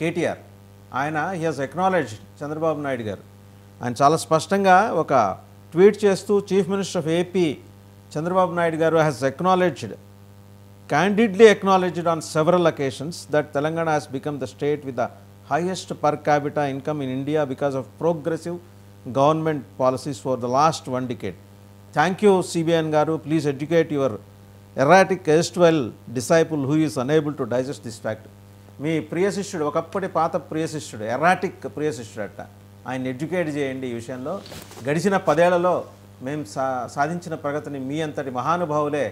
కేటీఆర్. ఆయన he has acknowledged Chandrababu Naidu garu. ఆయన చాలా స్పష్టంగా ఒక ట్వీట్ చేస్తూ chief minister of AP Chandrababu Naidu garu has acknowledged, candidly acknowledged on several occasions that Telangana has become the state with the highest per capita income in India because of progressive government policies for the last 1 decade. Thank you CBN garu, please educate your erratic erstwhile disciple who is unable to digest this fact. మీ ప్రియ శిష్యుడు, ఒకప్పటి పాత ప్రియ శిష్యుడు, ఎర్రాటిక్ ప్రియ శిష్యుడు అట్ట, ఆయన educate చేయండి ఈ విషయంలో. గడిచిన 10 ఏళ్లలో మేము సాధించిన ప్రగతిని మీ అంతటి మహానుభావులే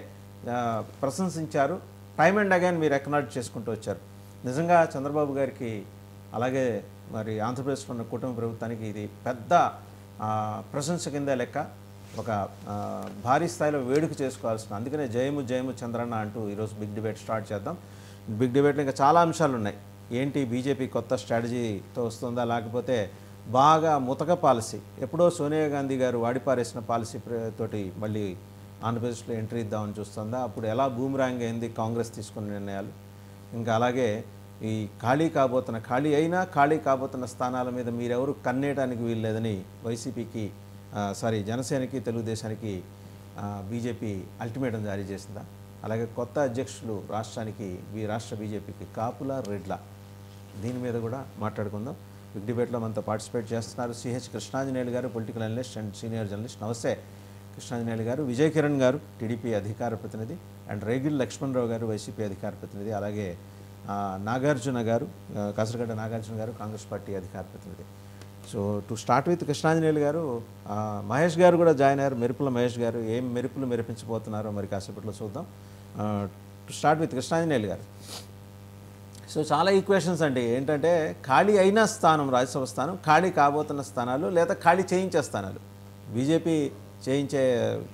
ప్రశంసించారు. టైమ్ అండ్ అగైన్ మీరు అక్నాలెడ్జ్ చేసుకుంటూ వచ్చారు. నిజంగా చంద్రబాబు గారికి అలాగే మరి ఆంధ్రప్రదేశ్లో ఉన్న కుటుంబ ప్రభుత్వానికి ఇది పెద్ద ప్రశంస కింద లెక్క. ఒక భారీ స్థాయిలో వేడుక చేసుకోవాల్సిన, అందుకనే జయము జయము చంద్రన్న అంటూ ఈరోజు బిగ్ డిబేట్ స్టార్ట్ చేద్దాం. బిగ్ డిబేట్లో ఇంకా చాలా అంశాలు ఉన్నాయి. ఏంటి, బీజేపీ కొత్త స్ట్రాటజీతో వస్తుందా, లేకపోతే బాగా ముతక పాలసీ, ఎప్పుడో సోనియా గాంధీ గారు వాడిపారేసిన పాలసీ తోటి మళ్ళీ ఆంధ్రప్రదేశ్లో ఎంట్రీ ఇద్దామని చూస్తుందా, అప్పుడు ఎలా బూమరాంగ్ అయింది కాంగ్రెస్ తీసుకున్న నిర్ణయాలు. ఇంకా అలాగే ఈ ఖాళీ కాబోతున్న స్థానాల మీద మీరెవరు కన్నేయడానికి వీల్లేదని వైసీపీకి జనసేనకి తెలుగుదేశానికి బీజేపీ అల్టిమేటం జారీ చేసిందా. అలాగే కొత్త అధ్యక్షులు రాష్ట్రానికి రాష్ట్ర బీజేపీకి కాపుల రెడ్ల, దీని మీద కూడా మాట్లాడుకుందాం. బిగ్ డిబేట్లో మనతో పార్టిసిపేట్ చేస్తున్నారు సిహెచ్ కృష్ణాంజనేయులు గారు, political analyst and senior journalist. నమస్తే కృష్ణాంజనేయులు గారు. విజయ్ కిరణ్ గారు, టీడీపీ అధికార ప్రతినిధి, అండ్ రేగిల్ లక్ష్మణరావు గారు, వైసీపీ అధికార ప్రతినిధి. అలాగే నాగార్జున గారు, కాసరగడ్డ నాగార్జున గారు, కాంగ్రెస్ పార్టీ అధికార ప్రతినిధి. So to start with Krishnanjaneyulu గారు, మహేష్ గారు కూడా జాయిన్ అయ్యారు. మెరుపుల మహేష్ గారు ఏం మెరుపులు మెరిపించబోతున్నారో మరి కాసేపట్లో చూద్దాం. టు స్టార్ట్ విత్ కృష్ణాంజనేయులు గారు. సో చాలా ఈక్వేషన్స్ అండి. ఏంటంటే ఖాళీ అయిన స్థానం రాజ్యసభ స్థానం, ఖాళీ కాబోతున్న స్థానాలు, లేదా ఖాళీ చేయించే స్థానాలు. బీజేపీ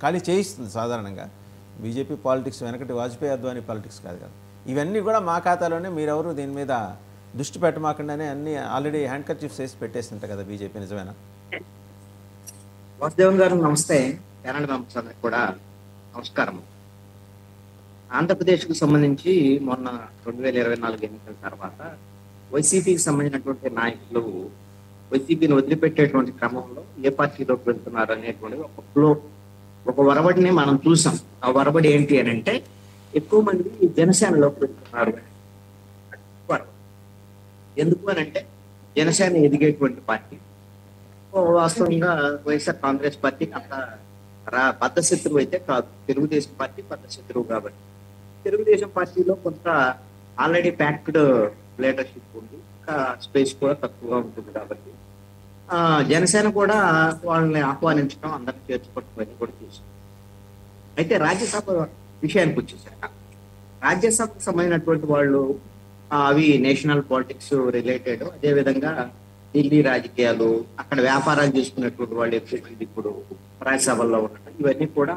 ఖాళీ చేయిస్తుంది సాధారణంగా. బీజేపీ పాలిటిక్స్ వెనకటి వాజ్పేయి అద్వానీ పాలిటిక్స్ కాదు కదా. ఇవన్నీ కూడా మా ఖాతాలోనే, మీరెవరు దీని మీద దృష్టి పెట్టమాకుండానే అన్ని ఆల్రెడీ హ్యాండ్ కర్చీఫ్స్ వేసి పెట్టేస్తుంటాయి కదా బీజేపీ. నిజమేనా? వాసుదేవన్ గారు నమస్తే. ఛానల్ మెంబర్స్ అందరికి కూడా నమస్కారం. ఆంధ్రప్రదేశ్కు సంబంధించి మొన్న 2024 ఎన్నికల తర్వాత వైసీపీకి సంబంధించినటువంటి నాయకులు వైసీపీని వదిలిపెట్టేటువంటి క్రమంలో ఏ పార్టీలోకి వెళ్తున్నారు అనేటువంటి ఒక ఫ్లో, ఒక వరబడిని మనం చూసాం. ఆ వరబడి ఏంటి అని అంటే, ఎక్కువ మంది జనసేనలోకి వెళ్తున్నారు. ఎందుకు అని అంటే, జనసేన ఎదిగేటువంటి పార్టీ. వాస్తవంగా వైఎస్ఆర్ కాంగ్రెస్ పార్టీకి అంత బద్ధ శత్రువు అయితే కాదు. తెలుగుదేశం పార్టీ బద్ధ శత్రువు కాబట్టి తెలుగుదేశం పార్టీలో కొంత ఆల్రెడీ ప్యాక్డ్ లీడర్షిప్ ఉంది, ఇంకా స్పేస్ కూడా తక్కువగా ఉంటుంది కాబట్టి జనసేన కూడా వాళ్ళని ఆహ్వానించడం, అందరిని చేర్చుకోవడం కూడా చేసింది. అయితే రాజ్యసభ విషయానికి వచ్చేసాక, రాజ్యసభకు సంబంధించినటువంటి వాళ్ళు అవి నేషనల్ పాలిటిక్స్ రిలేటెడ్, అదేవిధంగా ఢిల్లీ రాజకీయాలు, అక్కడ వ్యాపారాలు చేసుకున్నటువంటి వాళ్ళు ఎక్కువ మంది ఇప్పుడు రాజ్యసభల్లో ఉండటం, ఇవన్నీ కూడా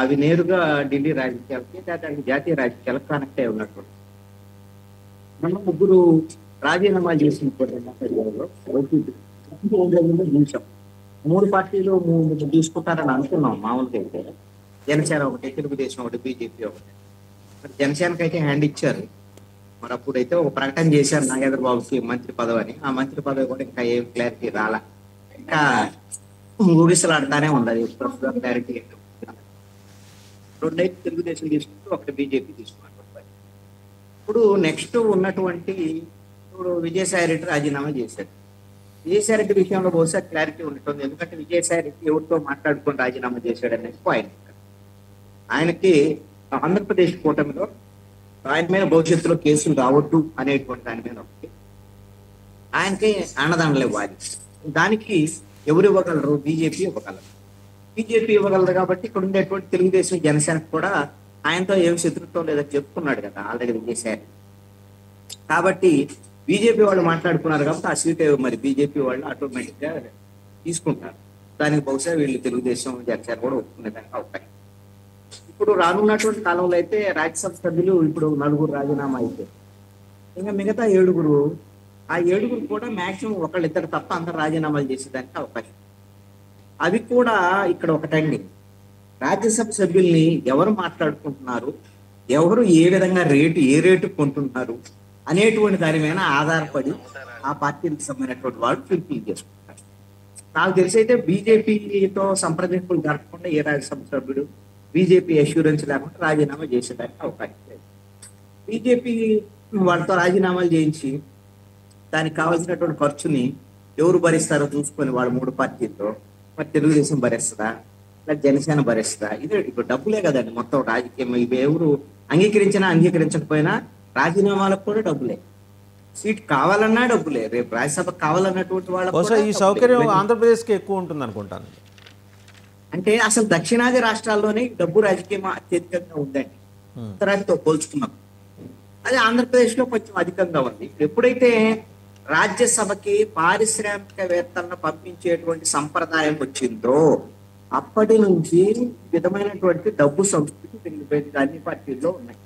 అవి నేరుగా ఢిల్లీ రాజకీయాలకి, లేదా జాతీయ రాజకీయాలకు కనెక్ట్ అయి ఉన్నటువంటి మనం ముగ్గురు రాజీనామా చేసినటువంటి చూసాం. 3 పార్టీలు తీసుకుంటారని అనుకున్నాం మామూలుగా అయితే. జనసేన ఒకటి, తెలుగుదేశం ఒకటి, బీజేపీ ఒకటి. మరి జనసేనకి అయితే హ్యాండ్ ఇచ్చారు. మరి అప్పుడైతే ఒక ప్రకటన చేశారు నాగేంద్ర బాబుకి మంత్రి పదవి అని. ఆ మంత్రి పదవి కూడా ఇంకా ఏం క్లారిటీ రాలా, ఇంకా ఊగిసలాడుతానే ఉంది. ప్రస్తుతం క్లారిటీ రెండైతే తెలుగుదేశం తీసుకుంటూ ఒకటి బీజేపీ తీసుకున్నారు. ఇప్పుడు నెక్స్ట్ ఉన్నటువంటి విజయసాయి రెడ్డి రాజీనామా చేశారు. విజయసాయి రెడ్డి విషయంలో బహుశా క్లారిటీ ఉంటుంది. ఎందుకంటే విజయసాయి రెడ్డి ఎవరితో మాట్లాడుకొని రాజీనామా చేశాడు అనేది పాయింట్. ఆయనకి ఆంధ్రప్రదేశ్ కూటమిలో ఆయన మీద భవిష్యత్తులో కేసులు రావద్దు అనేటువంటి దాని మీద ఒకటి, ఆయనకి అన్నదానాలు ఇవ్వాలి. దానికి ఎవరు ఇవ్వగలరు? బీజేపీ ఇవ్వగలరు. బీజేపీ ఇవ్వగలరు కాబట్టి ఇక్కడ ఉండేటువంటి తెలుగుదేశం, జనసేనకు కూడా ఆయనతో ఏం శత్రుత్వం లేదని చెప్పుకున్నాడు కదా ఆల్రెడీ విజయసాయి. కాబట్టి బీజేపీ వాళ్ళు మాట్లాడుకున్నారు కాబట్టి ఆ సీట్ మరి బీజేపీ వాళ్ళు ఆటోమేటిక్ గా తీసుకుంటారు. దానికి బహుశా వీళ్ళు తెలుగుదేశం, జనసేన కూడా ఒప్పుకునేదానికి అవకాశం. ఇప్పుడు రానున్నటువంటి కాలంలో అయితే రాజ్యసభ సభ్యులు ఇప్పుడు 4 రాజీనామా అయితే, ఇంకా మిగతా 7 ఆ 7 కూడా మాక్సిమం ఒకళ్ళిద్దరు తప్ప అందరు రాజీనామాలు చేసేదానికి అవకాశం. అవి కూడా ఇక్కడ ఒకటండి, రాజ్యసభ సభ్యుల్ని ఎవరు మాట్లాడుకుంటున్నారు, ఎవరు ఏ విధంగా ఏ రేటు కొంటున్నారు అనేటువంటి దాని మీద ఆధారపడి ఆ పార్టీకి సంబంధించినటువంటి వాళ్ళు ఫిల్ఫిల్ చేసుకుంటారు. నాకు తెలిసి అయితే బీజేపీతో సంప్రదింపులు జరపకుండా ఏ రాజ్యసభ సభ్యుడు బీజేపీ అష్యూరెన్స్ లేకుండా రాజీనామా చేసేదానికి అవకాశం లేదు. బీజేపీ వాళ్ళతో రాజీనామాలు చేయించి దానికి కావాల్సినటువంటి ఖర్చుని ఎవరు భరిస్తారో చూసుకొని వాళ్ళు 3 పార్టీలతో, మరి తెలుగుదేశం భరిస్తుందా లేదా జనసేన భరిస్తుందా? ఇది ఇప్పుడు డబ్బులే కదండి మొత్తం రాజకీయం. ఇవి ఎవరు అంగీకరించినా అంగీకరించకపోయినా రాజీనామాలకు కూడా డబ్బులే, సీట్ కావాలన్నా డబ్బులే, రేపు రాజ్యసభకు కావాలన్నటువంటి వాళ్ళకు బహుశా కూడా ఈ డబ్బులే. సౌకర్యం ఆంధ్రప్రదేశ్కి ఎక్కువ ఉంటుంది అనుకుంటాను. అంటే అసలు దక్షిణాది రాష్ట్రాల్లోనే ఈ డబ్బు రాజకీయం అత్యధికంగా ఉందండి ఉత్తరాదితో పోల్చుకున్నాం. అది ఆంధ్రప్రదేశ్ లో కొంచెం అధికంగా ఉంది. ఎప్పుడైతే రాజ్యసభకి పారిశ్రామికవేత్తలను పంపించేటువంటి సంప్రదాయం వచ్చిందో అప్పటి నుంచి ఈ విధమైనటువంటి డబ్బు సంస్కృతి పెరిగిపోయింది, అన్ని పార్టీల్లో ఉన్నాయి.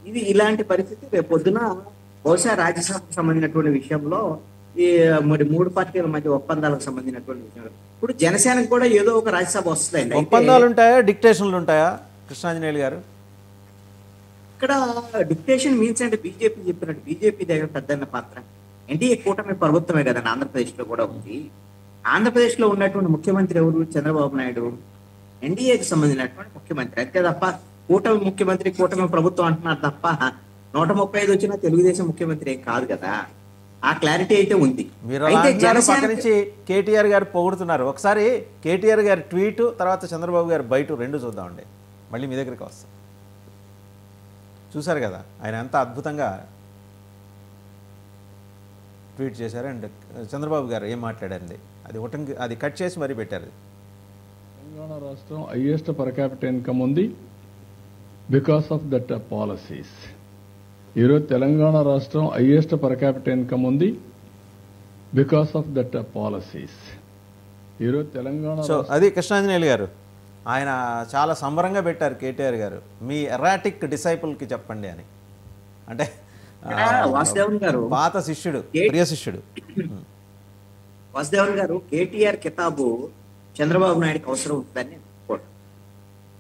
ఇది ఇలాంటి పరిస్థితి రేపు పొద్దున బహుశా రాజ్యసభకు సంబంధించినటువంటి విషయంలో ఈ మరి 3 పార్టీల మధ్య ఒప్పందాలకు సంబంధించినటువంటి విషయంలో ఇప్పుడు జనసేనకు కూడా ఏదో ఒక రాజ్యసభ వస్తుందండి. అయితే ఒప్పందాలు ఉంటాయా, డిక్టేషన్లు ఉంటాయా కృష్ణాంజనేయులు గారు? ఇక్కడ డిక్టేషన్ మీన్స్ అంటే బీజేపీ చెప్పినట్టు బీజేపీ దగ్గర పెద్దన్న పాత్ర ఎన్డీఏ కూటమి ప్రభుత్వమే కదండి ఆంధ్రప్రదేశ్ లో కూడా ఉంది. ఆంధ్రప్రదేశ్ లో ఉన్నటువంటి ముఖ్యమంత్రి ఎవరు? చంద్రబాబు నాయుడు, ఎన్డీఏకి సంబంధించినటువంటి ముఖ్యమంత్రి. అంతే తప్ప కూటమి ముఖ్యమంత్రి, కూటమి ప్రభుత్వం అంటున్నారు తప్ప 135 వచ్చిన తెలుగుదేశం ముఖ్యమంత్రి ఏం కాదు కదా. ఆ క్లారిటీ అయితే ఉంది. మీరు అలా అంటున్నారు, పక్క నుంచి కేటీఆర్ గారు పొగుడుతున్నారు. ఒకసారి కేటీఆర్ గారి ట్వీట్, తర్వాత చంద్రబాబు గారి బయట రెండు చూద్దామండి, మళ్ళీ మీ దగ్గరికి వస్తాం. చూశారు కదా ఆయన ఎంత అద్భుతంగా ట్వీట్ చేశారు. అండ్ చంద్రబాబు గారు ఏం మాట్లాడారండి అది కట్ చేసి మరీ పెట్టారు. తెలంగాణ రాష్ట్రం హైయెస్ట్ పర్ క్యాపిటల్ ఇన్కమ్ ఉంది బికాస్ ఆఫ్ దట్ పాలసీస్. ఈరోజు తెలంగాణ రాష్ట్రం హైయెస్ట్ పర్ క్యాపిటల్ ఇన్కమ్ ఉంది బికాస్ ఆఫ్ దట్ పాలసీస్. ఈరోజు తెలంగాణ సో అది కృష్ణాంజనేయులు గారు ఆయన చాలా సంబరంగా పెట్టారు. కేటీఆర్ గారు మీ ఎరాటిక్ డిసైపుల్కి చెప్పండి అని, అంటే వాసుదేవన్ గారు పాత శిష్యుడు, ప్రియ శిష్యుడు వాసుదేవన్ గారు కేటీఆర్ కితాబు చంద్రబాబు నాయుడుకి అవసరం ఉంటుందని నేను అనుకోను.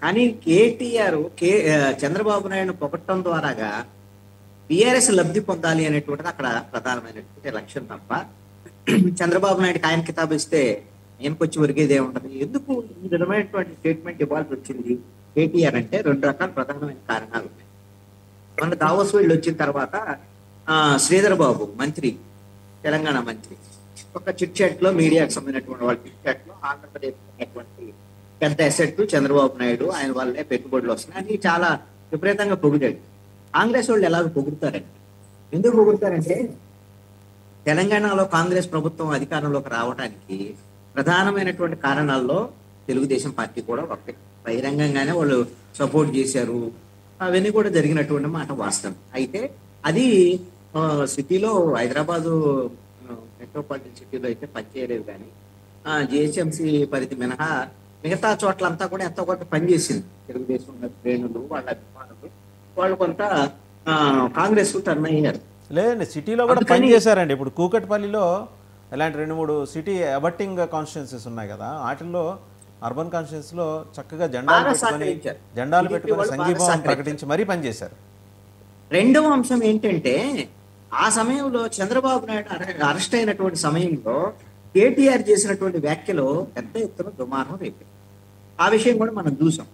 కానీ కేటీఆర్ చంద్రబాబు నాయుడు పొగట్టడం ద్వారాగా బీఆర్ఎస్ లబ్ధి పొందాలి అనేటువంటిది అక్కడ ప్రధానమైనటువంటి లక్ష్యం తప్ప చంద్రబాబు నాయుడుకి ఆయన కితాబు ఇస్తే ఈయనకొచ్చి ఒరిగేదే ఉంటుంది. ఎందుకు ఈ విధమైనటువంటి స్టేట్మెంట్ ఇవ్వాల్సి వచ్చింది కేటీఆర్ అంటే 2 రకాల ప్రధానమైన కారణాలు ఉన్నాయి. మన దావోస్ వెళ్ళి వచ్చిన తర్వాత శ్రీధర్ బాబు మంత్రి, తెలంగాణ మంత్రి, ఒక చిట్ చాట్ లో మీడియాకి సంబంధించినటువంటి వాళ్ళ చిట్ చాట్ లో ఆంధ్రప్రదేశ్ ఉన్నటువంటి పెద్ద అసెట్ చంద్రబాబు నాయుడు ఆయన వాళ్ళే పెట్టుబడులు వస్తున్నాయి అని చాలా విపరీతంగా పొగిడాడు. కాంగ్రెస్ వాళ్ళు ఎలాగో పొగుడుతారండి. ఎందుకు పొగుడుతారంటే తెలంగాణలో కాంగ్రెస్ ప్రభుత్వం అధికారంలోకి రావడానికి ప్రధానమైనటువంటి కారణాల్లో తెలుగుదేశం పార్టీ కూడా ఒకటి. బహిరంగంగానే వాళ్ళు సపోర్ట్ చేశారు, అవన్నీ కూడా జరిగినటువంటి మాట వాస్తవం. అయితే అది సిటీలో హైదరాబాదు మెట్రోపాలిటన్ సిటీలో అయితే పనిచేయలేదు, కానీ జిహెచ్ఎంసీ పరిధి మినహా మిగతా చోట్లంతా కూడా ఎంతో కొంత పనిచేసింది. తెలుగుదేశం శ్రేణులు, వాళ్ళ అభిమానులు, వాళ్ళు కొంత కాంగ్రెస్ టర్న్ అయ్యారు. లేదండి, సిటీలో కూడా పని చేశారండి. ఇప్పుడు కూకట్పల్లిలో ఇలాంటి 2-3 సిటీ అబట్టింగ్ కాన్స్టిట్యున్సీస్ ఉన్నాయి కదా, వాటిల్లో అర్బన్ కాన్స్టిట్యున్సీస్ లో చక్కగా జెండాలు పెట్టుకొని సంఘీభావం ప్రకటించి మరీ పనిచేశారు. రెండవ అంశం ఏంటంటే ఆ సమయంలో చంద్రబాబు నాయుడు అరెస్ట్ అయినటువంటి సమయంలో కేటీఆర్ చేసినటువంటి వ్యాఖ్యలు పెద్ద ఎత్తున దుమారం రేపాయి. ఆ విషయం కూడా మనం చూసాం.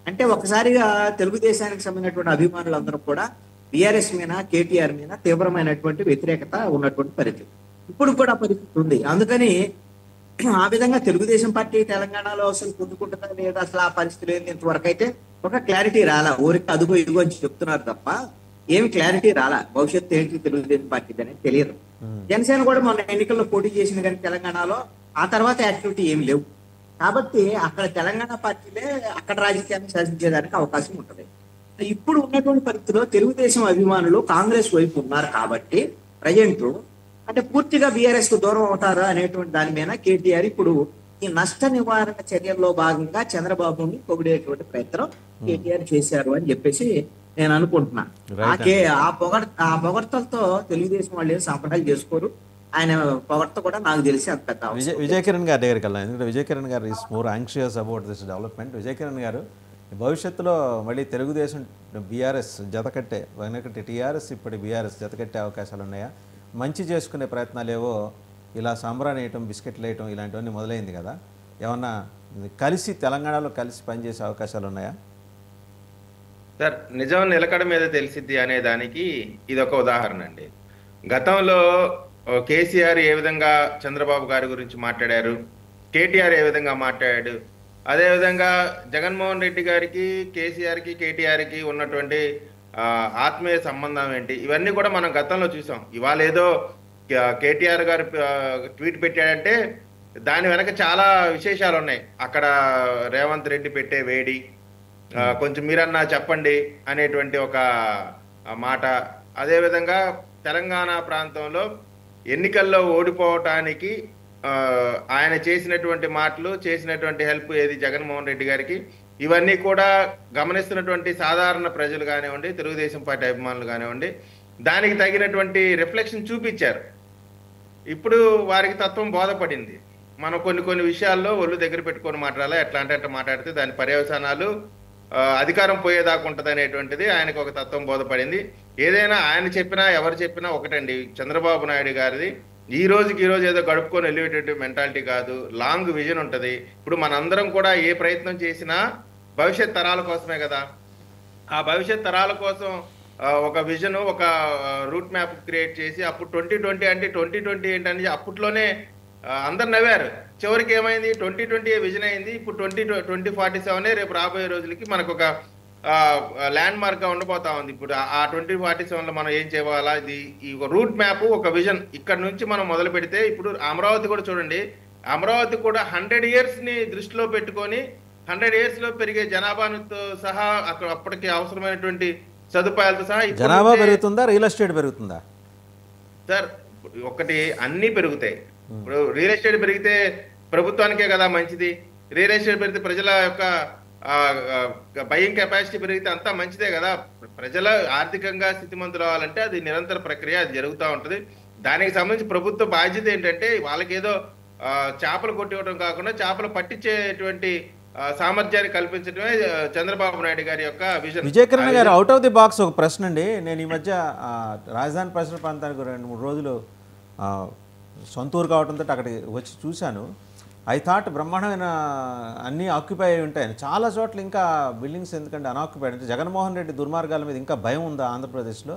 అంటే ఒకసారిగా తెలుగుదేశానికి సంబంధించినటువంటి అభిమానులందరూ కూడా బీఆర్ఎస్ మీద, కేటీఆర్ మీద తీవ్రమైనటువంటి వ్యతిరేకత ఉన్నటువంటి పరిస్థితి ఇప్పుడు కూడా పరిస్థితి ఉంది. అందుకని ఆ విధంగా తెలుగుదేశం పార్టీ తెలంగాణలో అసలు పొందుకుంటుందా లేదా అసలు ఆ పరిస్థితి లేదు. ఇంతవరకు అయితే ఒక క్లారిటీ రాలా. ఊరికి అదుగో ఇదిగో అని చెప్తున్నారు తప్ప ఏమి క్లారిటీ రాలా. భవిష్యత్తు ఏంటి తెలుగుదేశం పార్టీది అనేది తెలియదు. జనసేన కూడా మొన్న ఎన్నికల్లో పోటీ చేసింది, కానీ తెలంగాణలో ఆ తర్వాత యాక్టివిటీ ఏమి లేవు. కాబట్టి అక్కడ తెలంగాణ పార్టీలే అక్కడ రాజకీయాన్ని శాసించేదానికి అవకాశం ఉంటుంది. ఇప్పుడు ఉన్నటువంటి పరిస్థితిలో తెలుగుదేశం అభిమానులు కాంగ్రెస్ వైపు ఉన్నారు కాబట్టి ప్రజెంట్ అంటే పూర్తిగా బీఆర్ఎస్ కు దూరం అవుతారా అనేటువంటి దాని మీద కేటీఆర్ ఇప్పుడు ఈ నష్ట నివారణ చర్యల్లో భాగంగా చంద్రబాబుని పొగిడేటువంటి ప్రయత్నం కేటీఆర్ చేశారు అని చెప్పేసి నేను అనుకుంటున్నా. ఆ పొగడ్తలతో తెలుగుదేశం వాళ్ళు ఏం సంప్రదాయాలు చేసుకోరు. ఆయన పొగడ్త కూడా నాకు తెలిసి అంత పెద్ద విజయ్ కిరణ్ గారి దగ్గరికి వెళ్ళాను, ఎందుకంటే విజయ్ కిరణ్ గారు is more anxious about this development. Vijay Kiran గారు భవిష్యత్తులో మళ్ళీ తెలుగుదేశం బీఆర్ఎస్ జతకట్టే వెనకటి టీఆర్ఎస్ ఇప్పటి బీఆర్ఎస్ జతకట్టే అవకాశాలు ఉన్నాయా? మంచి చేసుకునే ప్రయత్నాలు ఏవో ఇలా సంబరాన్ని వేయటం, బిస్కెట్లు వేయటం ఇలాంటివన్నీ మొదలైంది కదా, ఏమన్నా కలిసి తెలంగాణలో కలిసి పనిచేసే అవకాశాలు ఉన్నాయా? సార్, నిజం నిలకడ మీద తెలిసిద్ది అనే దానికి ఇది ఒక ఉదాహరణ అండి. గతంలో కేసీఆర్ ఏ విధంగా చంద్రబాబు గారి గురించి మాట్లాడారు, కేటీఆర్ ఏ విధంగా మాట్లాడాడు, అదేవిధంగా జగన్మోహన్ రెడ్డి గారికి కేసీఆర్కి కేటీఆర్కి ఉన్నటువంటి ఆత్మీయ సంబంధం ఏంటి, ఇవన్నీ కూడా మనం గతంలో చూసాం. ఇవాళ ఏదో కేటీఆర్ గారు ట్వీట్ పెట్టాడంటే దాని వెనక చాలా విశేషాలు ఉన్నాయి. అక్కడ రేవంత్ రెడ్డి పెట్టే వేడి, కొంచెం మీరన్నా చెప్పండి అనేటువంటి ఒక మాట, అదేవిధంగా తెలంగాణ ప్రాంతంలో ఎన్నికల్లో ఓడిపోవటానికి ఆయన చేసినటువంటి మాటలు, చేసినటువంటి హెల్ప్ ఏది జగన్మోహన్ రెడ్డి గారికి, ఇవన్నీ కూడా గమనిస్తున్నటువంటి సాధారణ ప్రజలు కానివ్వండి, తెలుగుదేశం పార్టీ అభిమానులు కానివ్వండి, దానికి తగినటువంటి రిఫ్లెక్షన్ చూపించారు. ఇప్పుడు వారికి తత్వం బోధపడింది. మనం కొన్ని విషయాల్లో ఒళ్ళు దగ్గర పెట్టుకొని మాట్లాడాలి, ఎట్లా అంటే అట్లా మాట్లాడితే దాని పర్యవసానాలు అధికారం పోయేదాకా ఉంటుంది అనేటువంటిది ఆయనకు ఒక తత్వం బోధపడింది. ఏదైనా ఆయన చెప్పినా ఎవరు చెప్పినా ఒకటండి, చంద్రబాబు నాయుడు గారిది ఈ రోజుకి ఏదో గడుపుకొని వెళ్ళేటువంటి మెంటాలిటీ కాదు, లాంగ్ విజన్ ఉంటుంది. ఇప్పుడు మనందరం కూడా ఏ ప్రయత్నం చేసినా భవిష్యత్ తరాల కోసమే కదా. ఆ భవిష్యత్ తరాల కోసం ఒక విజన్, ఒక రూట్ మ్యాప్ క్రియేట్ చేసి అప్పుడు 2020 అంటే 2020 ఏంటని అప్పట్లోనే అందరు నవ్వారు. చివరికి ఏమైంది, 2020 విజన్ అయింది. ఇప్పుడు 2047 రేపు రాబోయే రోజులకి మనకు ఒక ల్యాండ్ మార్క్ గా ఉండిపోతా ఉంది. ఇప్పుడు ఆ 2047లో మనం ఏం చేయాలా, ఇది ఈ రూట్ మ్యాప్, ఒక విజన్ ఇక్కడ నుంచి మనం మొదలు పెడితే, ఇప్పుడు అమరావతి కూడా చూడండి, అమరావతి కూడా 100 years ని దృష్టిలో పెట్టుకొని 100 years లో పెరిగే జనాభాతో సహా అక్కడ అప్పటికి అవసరమైనటువంటి సదుపాయాలతో సహా జనాభా పెరుగుతుందా, రియల్ ఎస్టేట్ పెరుగుతుందా? సార్, ఒకటి అన్నీ పెరుగుతాయి. ఇప్పుడు రియల్ ఎస్టేట్ పెరిగితే ప్రభుత్వానికే కదా మంచిది, రియల్ ఎస్టేట్ పెరిగితే ప్రజల యొక్క బయింగ్ కెపాసిటీ పెరిగితే అంతా మంచిదే కదా. ప్రజల ఆర్థికంగా స్థితిమంతులు అవ్వాలంటే అది నిరంతర ప్రక్రియ, అది జరుగుతూ ఉంటుంది. దానికి సంబంధించి ప్రభుత్వ బాధ్యత ఏంటంటే వాళ్ళకి ఏదో చేపలు కొట్టివ్వడం కాకుండా చేపలు పట్టించేటువంటి సామర్థ్యాన్ని కల్పించడమే చంద్రబాబు నాయుడు గారి యొక్క విజన్. విజయకిరణ్ గారు, అవుట్ ఆఫ్ ది బాక్స్ ఒక ప్రశ్న అండి. నేను ఈ మధ్య రాజధాని పరిసర ప్రాంతానికి 2-3 రోజులు సొంతూరు కావడంతో అక్కడికి వచ్చి చూశాను. ఐ థాట్ బ్రహ్మాండమైన అన్నీ ఆక్యుపై అయి ఉంటాయని. చాలా చోట్ల ఇంకా బిల్డింగ్స్ ఎందుకంటే అన్ఆక్యుపైడ్. అంటే జగన్మోహన్ రెడ్డి దుర్మార్గాల మీద ఇంకా భయం ఉందా ఆంధ్రప్రదేశ్లో?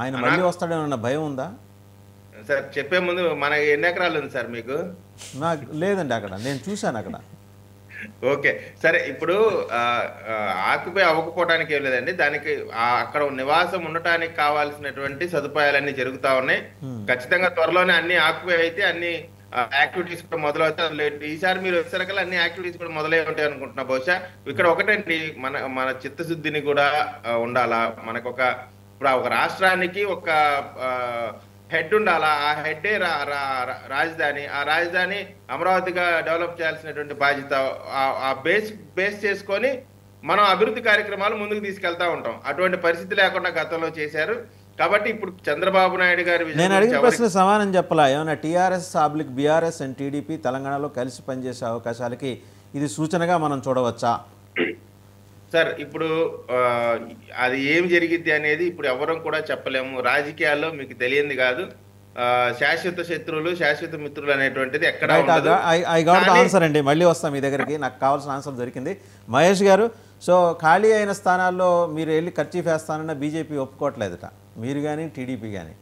ఆయన మళ్ళీ వస్తాడేమన్న భయం ఉందా? సార్, చెప్పే ముందు మన ఎన్ని ఎకరాలు ఉంది సార్ మీకు? నాకు లేదండి, అక్కడ నేను చూశాను అక్కడ. ఓకే, సరే. ఇప్పుడు ఆక్యుపై అవ్వకపోవడానికి ఏం లేదండి, దానికి అక్కడ నివాసం ఉండటానికి కావాల్సినటువంటి సదుపాయాలన్నీ జరుగుతా ఉన్నాయి. ఖచ్చితంగా త్వరలోనే అన్ని ఆక్యుపై అయితే అన్ని యాక్టివిటీస్ కూడా మొదలవుతాయి. ఈసారి మీరు వచ్చేసరికల్లా అన్ని యాక్టివిటీస్ కూడా మొదలై ఉంటాయి అనుకుంటున్నా. బహుశా ఇక్కడ ఒకటండి, మన చిత్తశుద్ధిని కూడా ఉండాలా. మనకు ఇప్పుడు ఒక రాష్ట్రానికి ఒక హెడ్ ఉండాలా, ఆ హెడ్డే రాజధాని. ఆ రాజధాని అమరావతిగా డెవలప్ చేయాల్సినటువంటి బాధ్యత. ఆ బేస్ చేసుకొని మనం అభివృద్ధి కార్యక్రమాలు ముందుకు తీసుకెళ్తా ఉంటాం. అటువంటి పరిస్థితి లేకుండా గతంలో చేశారు. కాబట్టి ఇప్పుడు చంద్రబాబు నాయుడు గారి నేను అడిగిన ప్రశ్న సమానం చెప్పలా. ఏమన్నా టీఆర్ఎస్ బీఆర్ఎస్ అండ్ టీడీపీ తెలంగాణలో కలిసి పనిచేసే అవకాశాలకి ఇది సూచనగా మనం చూడవచ్చా? సార్, ఇప్పుడు అది ఏం జరిగిద్ది అనేది ఇప్పుడు ఎవరం కూడా చెప్పలేము. రాజకీయాల్లో మీకు తెలియంది కాదు, శాశ్వత శత్రువులు శాశ్వత మిత్రులు అనేటువంటిది ఎక్కడ ఉండదు. ఐ గాట్ ఆన్సర్ అండి, మళ్ళీ వస్తాం మీ దగ్గరికి. నాకు కావాల్సిన ఆన్సర్ దొరికింది. మహేష్ గారు, సో ఖాళీ అయిన స్థానాల్లో మీరు వెళ్ళి ఖర్చీఫ్ వేస్తానన్న బీజేపీ ఒప్పుకోవట్లేదట, మీరు కానీ టీడీపీ కానీ.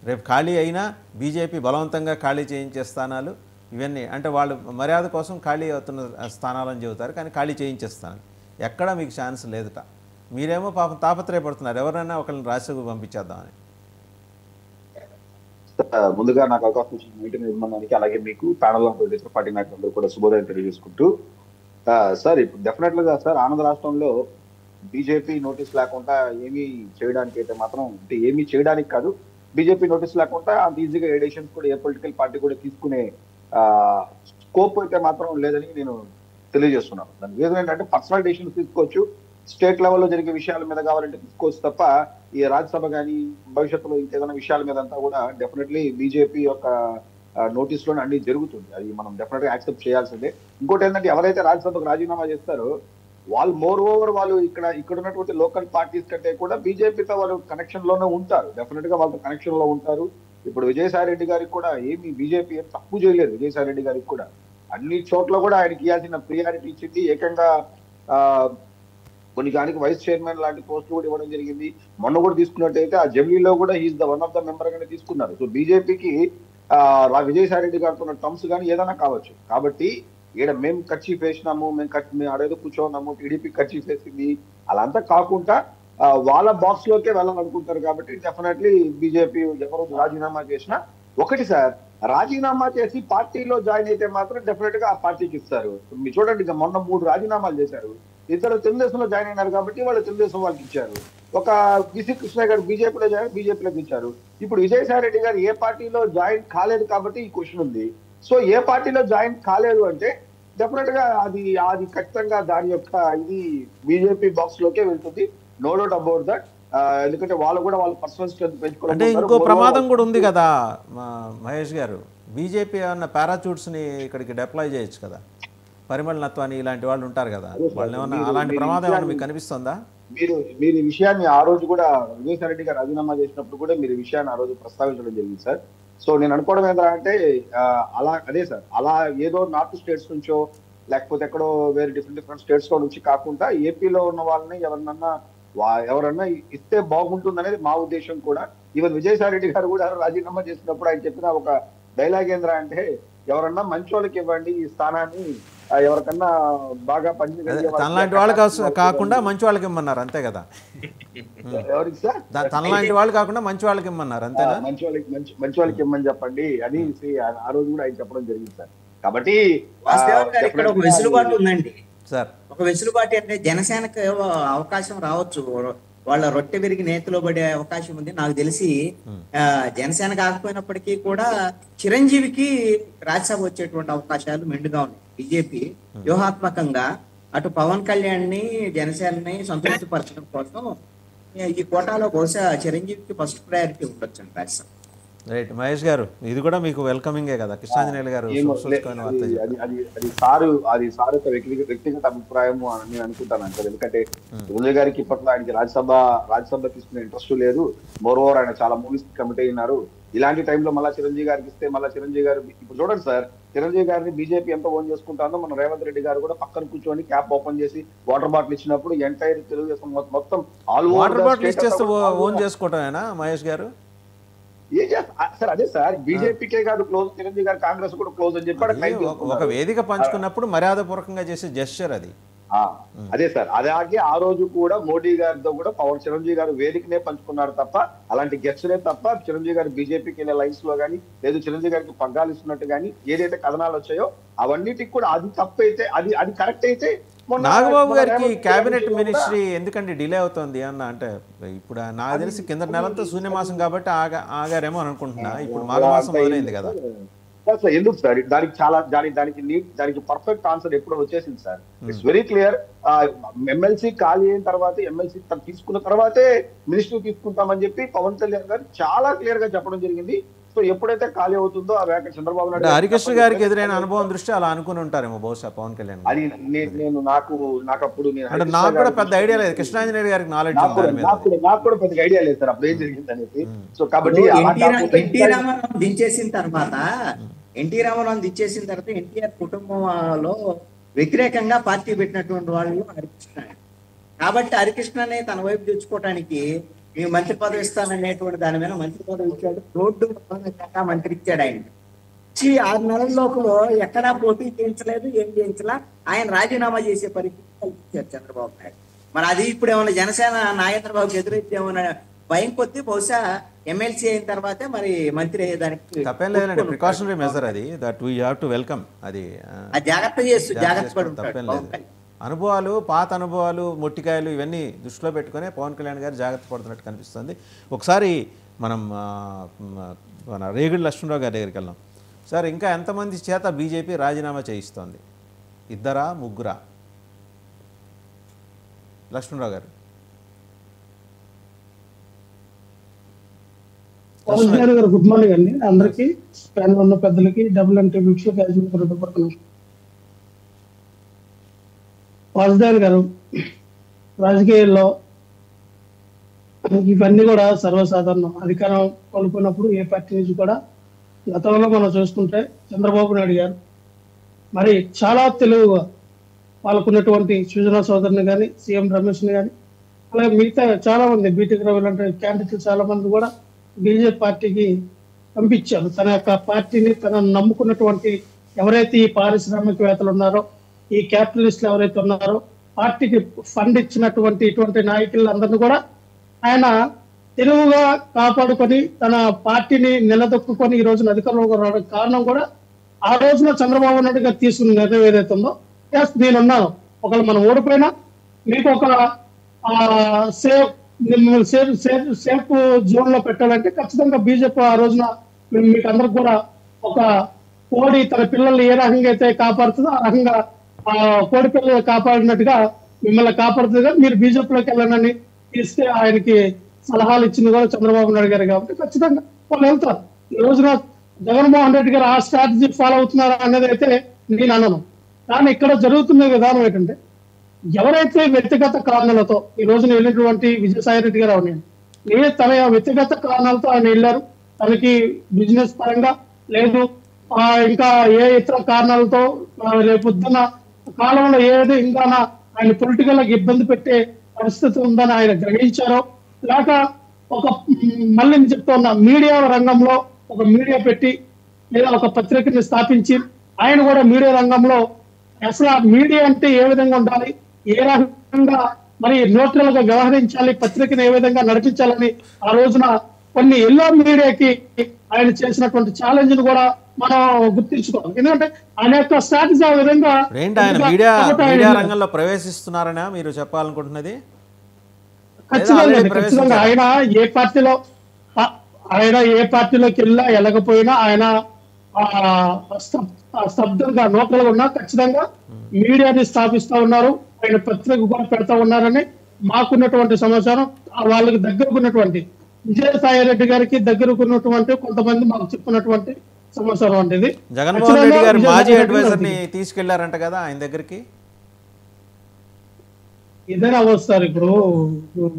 రేపు ఖాళీ అయినా బీజేపీ బలవంతంగా ఖాళీ చేయించే స్థానాలు ఇవన్నీ, అంటే వాళ్ళు మర్యాద కోసం ఖాళీ అవుతున్న స్థానాలని చెబుతారు, కానీ ఖాళీ చేయించేస్తాను ఎక్కడా మీకు ఛాన్స్ లేదట. మీరేమో పాపం తాపత్రయపడుతున్నారు ఎవరైనా ఒకరిని రాజ్యసభకు పంపించేద్దామని. ముందుగా నాకు అవకాశం ఇచ్చిన మీటి నిర్మాణానికి, అలాగే మీకు ప్యానల్ ఆఫ్ పార్టీ నాయకులందరూ కూడా శుభోదయం తెలియజేసుకుంటూ, సార్ ఇప్పుడు డెఫినెట్ గా సార్ ఆంధ్ర రాష్ట్రంలో బీజేపీ నోటీస్ లేకుండా ఏమీ చేయడానికి అయితే మాత్రం, అంటే ఏమీ చేయడానికి కాదు, బీజేపీ నోటీస్ లేకుండా అంత ఈజీగా ఏ డెసిషన్స్ కూడా ఏ పొలిటికల్ పార్టీ కూడా తీసుకునే స్కోప్ అయితే మాత్రం లేదని నేను తెలియజేస్తున్నాను. దాని రీజన్ ఏంటంటే పర్సనల్ డెసిషన్స్ తీసుకోవచ్చు, స్టేట్ లెవెల్లో జరిగే విషయాల మీద కావాలంటే తీసుకోవచ్చు తప్ప ఈ రాజ్యసభ కానీ భవిష్యత్తులో ఇంకేదైనా విషయాల మీద అంతా కూడా డెఫినెట్లీ బీజేపీ యొక్క నోటీస్ లోనే అన్ని జరుగుతుంది. అది మనం డెఫినెట్ గా యాక్సెప్ట్ చేయాల్సిందే. ఇంకోటి ఏంటంటే ఎవరైతే రాజ్యసభకు రాజీనామా చేస్తారో వాళ్ళు మోర్ ఓవర్ వాళ్ళు ఇక్కడ ఉన్నటువంటి లోకల్ పార్టీస్ కంటే కూడా బీజేపీతో వాళ్ళు కనెక్షన్ లోనే ఉంటారు. డెఫినెట్ గా వాళ్ళతో కనెక్షన్ లో ఉంటారు. ఇప్పుడు విజయసాయి రెడ్డి గారికి కూడా ఏమి బీజేపీ ఏం తప్పు చేయలేదు. విజయసాయి రెడ్డి గారికి కూడా అన్ని చోట్ల కూడా ఆయనకి ఇవ్వాల్సిన ప్రియారిటీ ఇచ్చింది. ఏకంగా కొన్ని దానికి వైస్ చైర్మన్ లాంటి పోస్టులు కూడా ఇవ్వడం జరిగింది. మొన్న కూడా తీసుకున్నట్టయితే ఆ జమిలీలో కూడా he is the one of the member గానే తీసుకున్నారు. సో బీజేపీకి విజయసాయి రెడ్డి గారితో ఉన్న టర్మ్స్ కానీ ఏదైనా కావచ్చు. కాబట్టి ఈడ మేము కర్చీఫ్ వేసినాము, మేము ఆడేదో కూర్చోన్నాము, టీడీపీ కర్చీఫ్ వేసింది అలా అంతా కాకుండా వాళ్ళ బాక్స్ లోకే వెళ్ళాలనుకుంటారు. కాబట్టి డెఫినెట్లీ బీజేపీ ఎవరు రాజీనామా చేసినా ఒకటి సార్, రాజీనామా చేసి పార్టీలో జాయిన్ అయితే మాత్రం డెఫినెట్ గా ఆ పార్టీకి ఇస్తారు. మీరు చూడండి, ఇక మొన్న 3 రాజీనామాలు చేశారు. ఇద్దరు తెలుగుదేశంలో జాయిన్ అయినారు కాబట్టి వాళ్ళు తెలుగుదేశం వాళ్ళకి ఇచ్చారు. ఒక బిసి కృష్ణ గారు బీజేపీలో జాయిన్ బీజేపీలోకి ఇచ్చారు. ఇప్పుడు విజయసాయి రెడ్డి గారు ఏ పార్టీలో జాయిన్ కాలేదు కాబట్టి ఈ క్వశ్చన్ ఉంది. సో ఏ పార్టీలో జాయిన్ కాలేదు అంటే డెఫినెట్ గా అది ఖచ్చితంగా దాని యొక్క ఇది బీజేపీ బాక్స్ లోకే వెళ్తుంది. No doubt about that. ఎందుకంటే వాళ్ళు కూడా వాళ్ళ పర్సనల్ స్ట్రెంత్ అంటే పెంచుకోవడం. ఇంకో ప్రమాదం కూడా ఉంది కదా మహేష్ గారు, బీజేపీ అన్న పారాచూట్స్ని ఇక్కడికి డిప్లాయ్ చేయొచ్చు కదా, పరిమళ నత్వాని ఇలాంటి వాళ్ళు ఉంటారు కదా, వాళ్ళు ఏమన్నా అలాంటి ప్రమాదం ఏమన్నా మీకు కనిపిస్తుందా? మీరు ఈ విషయాన్ని ఆ రోజు కూడా విజయసాయి రెడ్డి గారు రాజీనామా చేసినప్పుడు కూడా మీరు ఈ విషయాన్ని ఆ రోజు ప్రస్తావించడం జరిగింది సార్. సో నేను అనుకోవడం ఏంటంటే అదే సార్, అలా ఏదో నార్త్ స్టేట్స్ నుంచో లేకపోతే ఎక్కడో వేరే డిఫరెంట్ స్టేట్స్ లో నుంచి కాకుండా ఏపీలో ఉన్న వాళ్ళని ఎవరన్నా ఇస్తే బాగుంటుంది అనేది మా ఉద్దేశం కూడా. ఈవెన్ విజయసాయి రెడ్డి గారు కూడా రాజీనామా చేసినప్పుడు ఆయన చెప్పిన ఒక డైలాగ్ ఏంద్రా అంటే, ఎవరన్నా మంచి వాళ్ళకి ఇవ్వండి ఈ స్థానాన్ని, ఎవరికన్నా బాగా తనలాంటి వాళ్ళు కాకుండా మంచి వాళ్ళకి ఇమ్మన్నారు అంతే కదా. ఎవరికి సార్? తనలాంటి వాళ్ళు కాకుండా మంచి వాళ్ళకి ఇమ్మన్నారు అంతేనా? మంచి వాళ్ళకి ఇమ్మని చెప్పండి అని ఆ రోజు కూడా ఆయన చెప్పడం జరిగింది సార్. కాబట్టి ఇక్కడ ఒక వెసులుబాటు ఉందండి సార్. ఒక వెసులుబాటు అంటే జనసేనకు అవకాశం రావచ్చు, వాళ్ళ రొట్టె విరిగి నేతిలో పడే అవకాశం ఉంది. నాకు తెలిసి జనసేన కాకపోయినప్పటికీ కూడా చిరంజీవికి రాజ్యసభ వచ్చేటువంటి అవకాశాలు మెండుగా ఉన్నాయి. బీజేపీ వ్యూహాత్మకంగా అటు పవన్ కళ్యాణ్ ని జనసేనని సంతృప్తిపరచడం కోసం ఈ కోటాలో బహుశా చిరంజీవికి ఫస్ట్ ప్రయారిటీ ఉండొచ్చు అండి రాజ్యసభ. రైట్ మహేష్ గారు, ఇది కూడా మీకు వెల్కమింగే కదా. కృష్ణాంజనేయులు గారు అది సార్ యొక్క వ్యక్తిగత అభిప్రాయము అని నేను అనుకుంటాను అంటారు. ఎందుకంటే చిరంజీవి గారికి ఇప్పట్లో ఆయనకి రాజ్యసభ తీసుకునే ఇంట్రెస్ట్ లేదు. మోర్ ఓవర్ ఆయన చాలా మూవీస్ కమిట్ అయినారు. ఇలాంటి టైంలో మళ్ళీ చిరంజీవి గారికి ఇస్తే మళ్ళీ చిరంజీవి గారు ఇప్పుడు చూడండి సార్, చిరంజీవి గారిని బీజేపీ ఎంత ఓన్ చేసుకుంటారో మన రేవంత్ రెడ్డి గారు కూడా పక్కన కూర్చొని క్యాప్ ఓపెన్ చేసి వాటర్ బాటిల్ ఇచ్చినప్పుడు ఎంటైర్ తెలుగుదేశం మొత్తం వాటర్ బాటిల్ ఇచ్చేస్తే ఓన్ చేసుకోవటమేనా మహేష్ గారు? ఏం చేస్తారు సార్? అదే సార్, బీజేపీకే కాదు క్లోజ్, చిరంజీవి గారు కాంగ్రెస్ కూడా క్లోజ్ అని చెప్పి ఒక వేదిక పంచుకున్నప్పుడు మర్యాదపూర్వకంగా చేసే జెస్చర్ అది. అదే సార్, అలాగే ఆ రోజు కూడా మోడీ గారితో కూడా చిరంజీవి గారు వేదికనే పంచుకున్నారు తప్ప అలాంటి గెస్ట్లే తప్ప చిరంజీవి గారు బీజేపీకి వెళ్ళే లైన్స్ లో కానీ లేదు చిరంజీవి గారికి పగ్గాలు ఇస్తున్నట్టు కానీ ఏదైతే కథనాలు వచ్చాయో అవన్నిటికి కూడా అది తప్పైతే అది కరెక్ట్ అయితే. నాగబాబు గారికి కేబినెట్ మినిస్ట్రీ ఎందుకంటే డిలే అవుతుంది అన్న అంటే, ఇప్పుడు నాకు తెలిసి కింద నెలంతా శూన్యమాసం కాబట్టి ఆగారేమో అని అనుకుంటున్నా. ఇప్పుడు మాఘమాసం మొదలైంది కదా. ఎందుకు సార్ దానికి పర్ఫెక్ట్ ఆన్సర్ ఎప్పుడో వచ్చేసింది sir. It's very clear. MLC ఖాళీ అయిన తర్వాత ఎమ్మెల్సీ తీసుకున్న తర్వాతే మినిస్ట్రీ తీసుకుంటామని చెప్పి పవన్ కళ్యాణ్ గారు చాలా క్లియర్ గా చెప్పడం జరిగింది. సో ఎప్పుడైతే ఖాళీ అవుతుందో ఆ వేక చంద్రబాబు నాయుడు హరికృష్ణ గారికి ఎదురైన అనుభవం దృష్ట్యా అలా అనుకుని ఉంటారేమో బహుశా పవన్ కళ్యాణ్. అది నాకు కూడా పెద్ద ఐడియా లేదు. కృష్ణాంజనేయులు గారికి నాలెడ్జ్ నాకు కూడా పెద్ద ఐడియా లేదు సార్ అప్పుడు ఏం జరిగింది అనేది. సో కాబట్టి ఎన్టీ రామారావు దించేసిన తర్వాత ఎన్టీఆర్ కుటుంబంలో వ్యతిరేకంగా పార్టీ పెట్టినటువంటి వాళ్ళు హరికృష్ణ. కాబట్టి హరికృష్ణనే తన వైపు తెచ్చుకోవడానికి మీ మంత్రి పదవి ఇస్తాననేటువంటి దాని మీద మంత్రి పదవి ఇచ్చాడు. రోడ్డు మంత్రి ఇచ్చాడు. ఆయన ఇచ్చి 6 నెలల లోపల ఎక్కడా పోటీ చేయించలేదు, ఏం చేయించలా. ఆయన రాజీనామా చేసే పరిస్థితి కల్పించారు చంద్రబాబు నాయుడు. మరి అది ఇప్పుడు ఏమన్నా జనసేన నాగేంద్రబాబుకి ఎదురైతే ఏమన్నా భయం కొద్దీ బహుశా ఎమ్మెల్సీ అయిన తర్వాతే మరి మంత్రి అయ్యేదానికి తప్పేం లేదండి. ప్రికాషనరీ మెజర్ అది, that we have to welcome. అది జాగ్రత్త పడి తప్పేం లేదు. అనుభవాలు, పాత అనుభవాలు, మొట్టికాయలు ఇవన్నీ దృష్టిలో పెట్టుకునే పవన్ కళ్యాణ్ గారు జాగ్రత్త పడుతున్నట్టు కనిపిస్తుంది. ఒకసారి మనం మన రేగుడి లక్ష్మణరావు గారి దగ్గరికి వెళ్దాం. సార్, ఇంకా ఎంతమంది చేత బీజేపీ రాజీనామా చేయిస్తోంది? 2 3 లక్ష్మణరావు గారు. గుడ్ మార్నింగ్ అండి అందరికి, ప్యానల్ ఉన్న పెద్దలకి, డబుల్ అంటే వీక్ష వాసుదేవ్ గారు, రాజకీయాల్లో ఇవన్నీ కూడా సర్వసాధారణం. అధికారం కోల్పోయినప్పుడు ఏ పార్టీ నుంచి కూడా గతంలో మనం చూసుకుంటే చంద్రబాబు నాయుడు గారు మరి చాలా తెలివిగా వాళ్ళకున్నటువంటి సృజనా సోదరుని కానీ, సీఎం రమేష్ని కానీ, అలాగే మిగతా చాలా మంది బీటెక్ రవి లాంటి క్యాండిడేట్లు చాలా మంది కూడా బీజేపీ పార్టీకి పంపించారు. తన యొక్క పార్టీని తనను నమ్ముకున్నటువంటి ఎవరైతే ఈ పారిశ్రామికవేత్తలు ఉన్నారో, ఈ క్యాపిటలిస్టులు ఎవరైతే ఉన్నారో, పార్టీకి ఫండ్ ఇచ్చినటువంటి ఇటువంటి నాయకులందరినీ కూడా ఆయన తెలుగుగా కాపాడుకొని తన పార్టీని నిలదొక్కుని ఈ రోజున అధికారంలోకి రావడానికి కారణం కూడా ఆ రోజున చంద్రబాబు నాయుడు గారు తీసుకున్న నిర్ణయం ఏదైతే ఉందో, ఎస్ నేనున్నాను, ఒకవేళ మనం ఓడిపోయినా మీకు ఒక సేఫ్ జోన్ లో పెట్టాలంటే ఖచ్చితంగా బీజేపీ ఆ రోజున మీకు అందరికి కూడా ఒక కోడి తన పిల్లల్ని ఏ రకంగా అయితే కాపాడుతుందో ఆ రకంగా ఆ కోడి పిల్లలు కాపాడినట్టుగా మిమ్మల్ని కాపాడుతుంది. మీరు బీజేపీలోకి వెళ్ళనని ఇస్తే ఆయనకి సలహాలు ఇచ్చింది కూడా చంద్రబాబు నాయుడు గారు కాబట్టి ఖచ్చితంగా వాళ్ళు వెళ్తారు. ఈ రోజున జగన్మోహన్ రెడ్డి గారు ఆ స్ట్రాటజీ ఫాలో అవుతున్నారా అనేది అయితే నేను అనను. కానీ ఇక్కడ జరుగుతున్న విధానం ఏంటంటే, ఎవరైతే వ్యక్తిగత కారణాలతో ఈ రోజున వెళ్ళినటువంటి విజయసాయి రెడ్డి గారు అవునండి, తన వ్యక్తిగత కారణాలతో ఆయన వెళ్ళారు. తనకి బిజినెస్ పరంగా లేదు, ఇంకా ఏ ఇతర కారణాలతో రేపొద్దున కాలంలో ఏదో ఇంకా ఆయన పొలిటికల్ గా ఇబ్బంది పెట్టే పరిస్థితి ఉందని ఆయన గ్రహించారో, లేక ఒక మళ్ళీ చెప్తా ఉన్న మీడియా రంగంలో ఒక మీడియా పెట్టి లేదా ఒక పత్రికని స్థాపించి ఆయన కూడా మీడియా రంగంలో అసలు ఆ మీడియా అంటే ఏ విధంగా ఉండాలి, ఏ రకంగా మరి న్యూట్రల్ గా వ్యవహరించాలి, పత్రికను ఏ విధంగా నడిపించాలని ఆ రోజున కొన్ని ఎల్లో మీడియాకి ఆయన చేసినటువంటి ఛాలెంజ్ ను కూడా మనం గుర్తించుకోవాలి. ఎందుకంటే ఆయన యొక్క స్ట్రాటజీ ఆ విధంగా ఆయన మీడియా రంగంలో ప్రవేశిస్తున్నారనా మీరు చెప్పాలనుకుంటున్నది? ఖచ్చితంగా ఆయన ఏ పార్టీలోకి వెళ్ళకపోయినా ఆయన స్తబ్దంగా నోకలుగా ఉన్నా ఖచ్చితంగా మీడియాని స్థాపిస్తా ఉన్నారు, ఆయన పత్రిక కూడా పెడతా ఉన్నారని మాకున్నటువంటి సమాచారం. వాళ్ళకి దగ్గరకున్నటువంటి విజయసాయి రెడ్డి గారికి దగ్గరకున్నటువంటి కొంతమంది మాకు చెప్పుకున్నటువంటి సమాచారం అంటే ఇది. జగన్మోహన్ రెడ్డి గారు మాజీ అడ్వైజర్ ని తీసుకెళ్లారంట కదా ఆయన దగ్గరికి. ఇదేనా వస్తారు ఇప్పుడు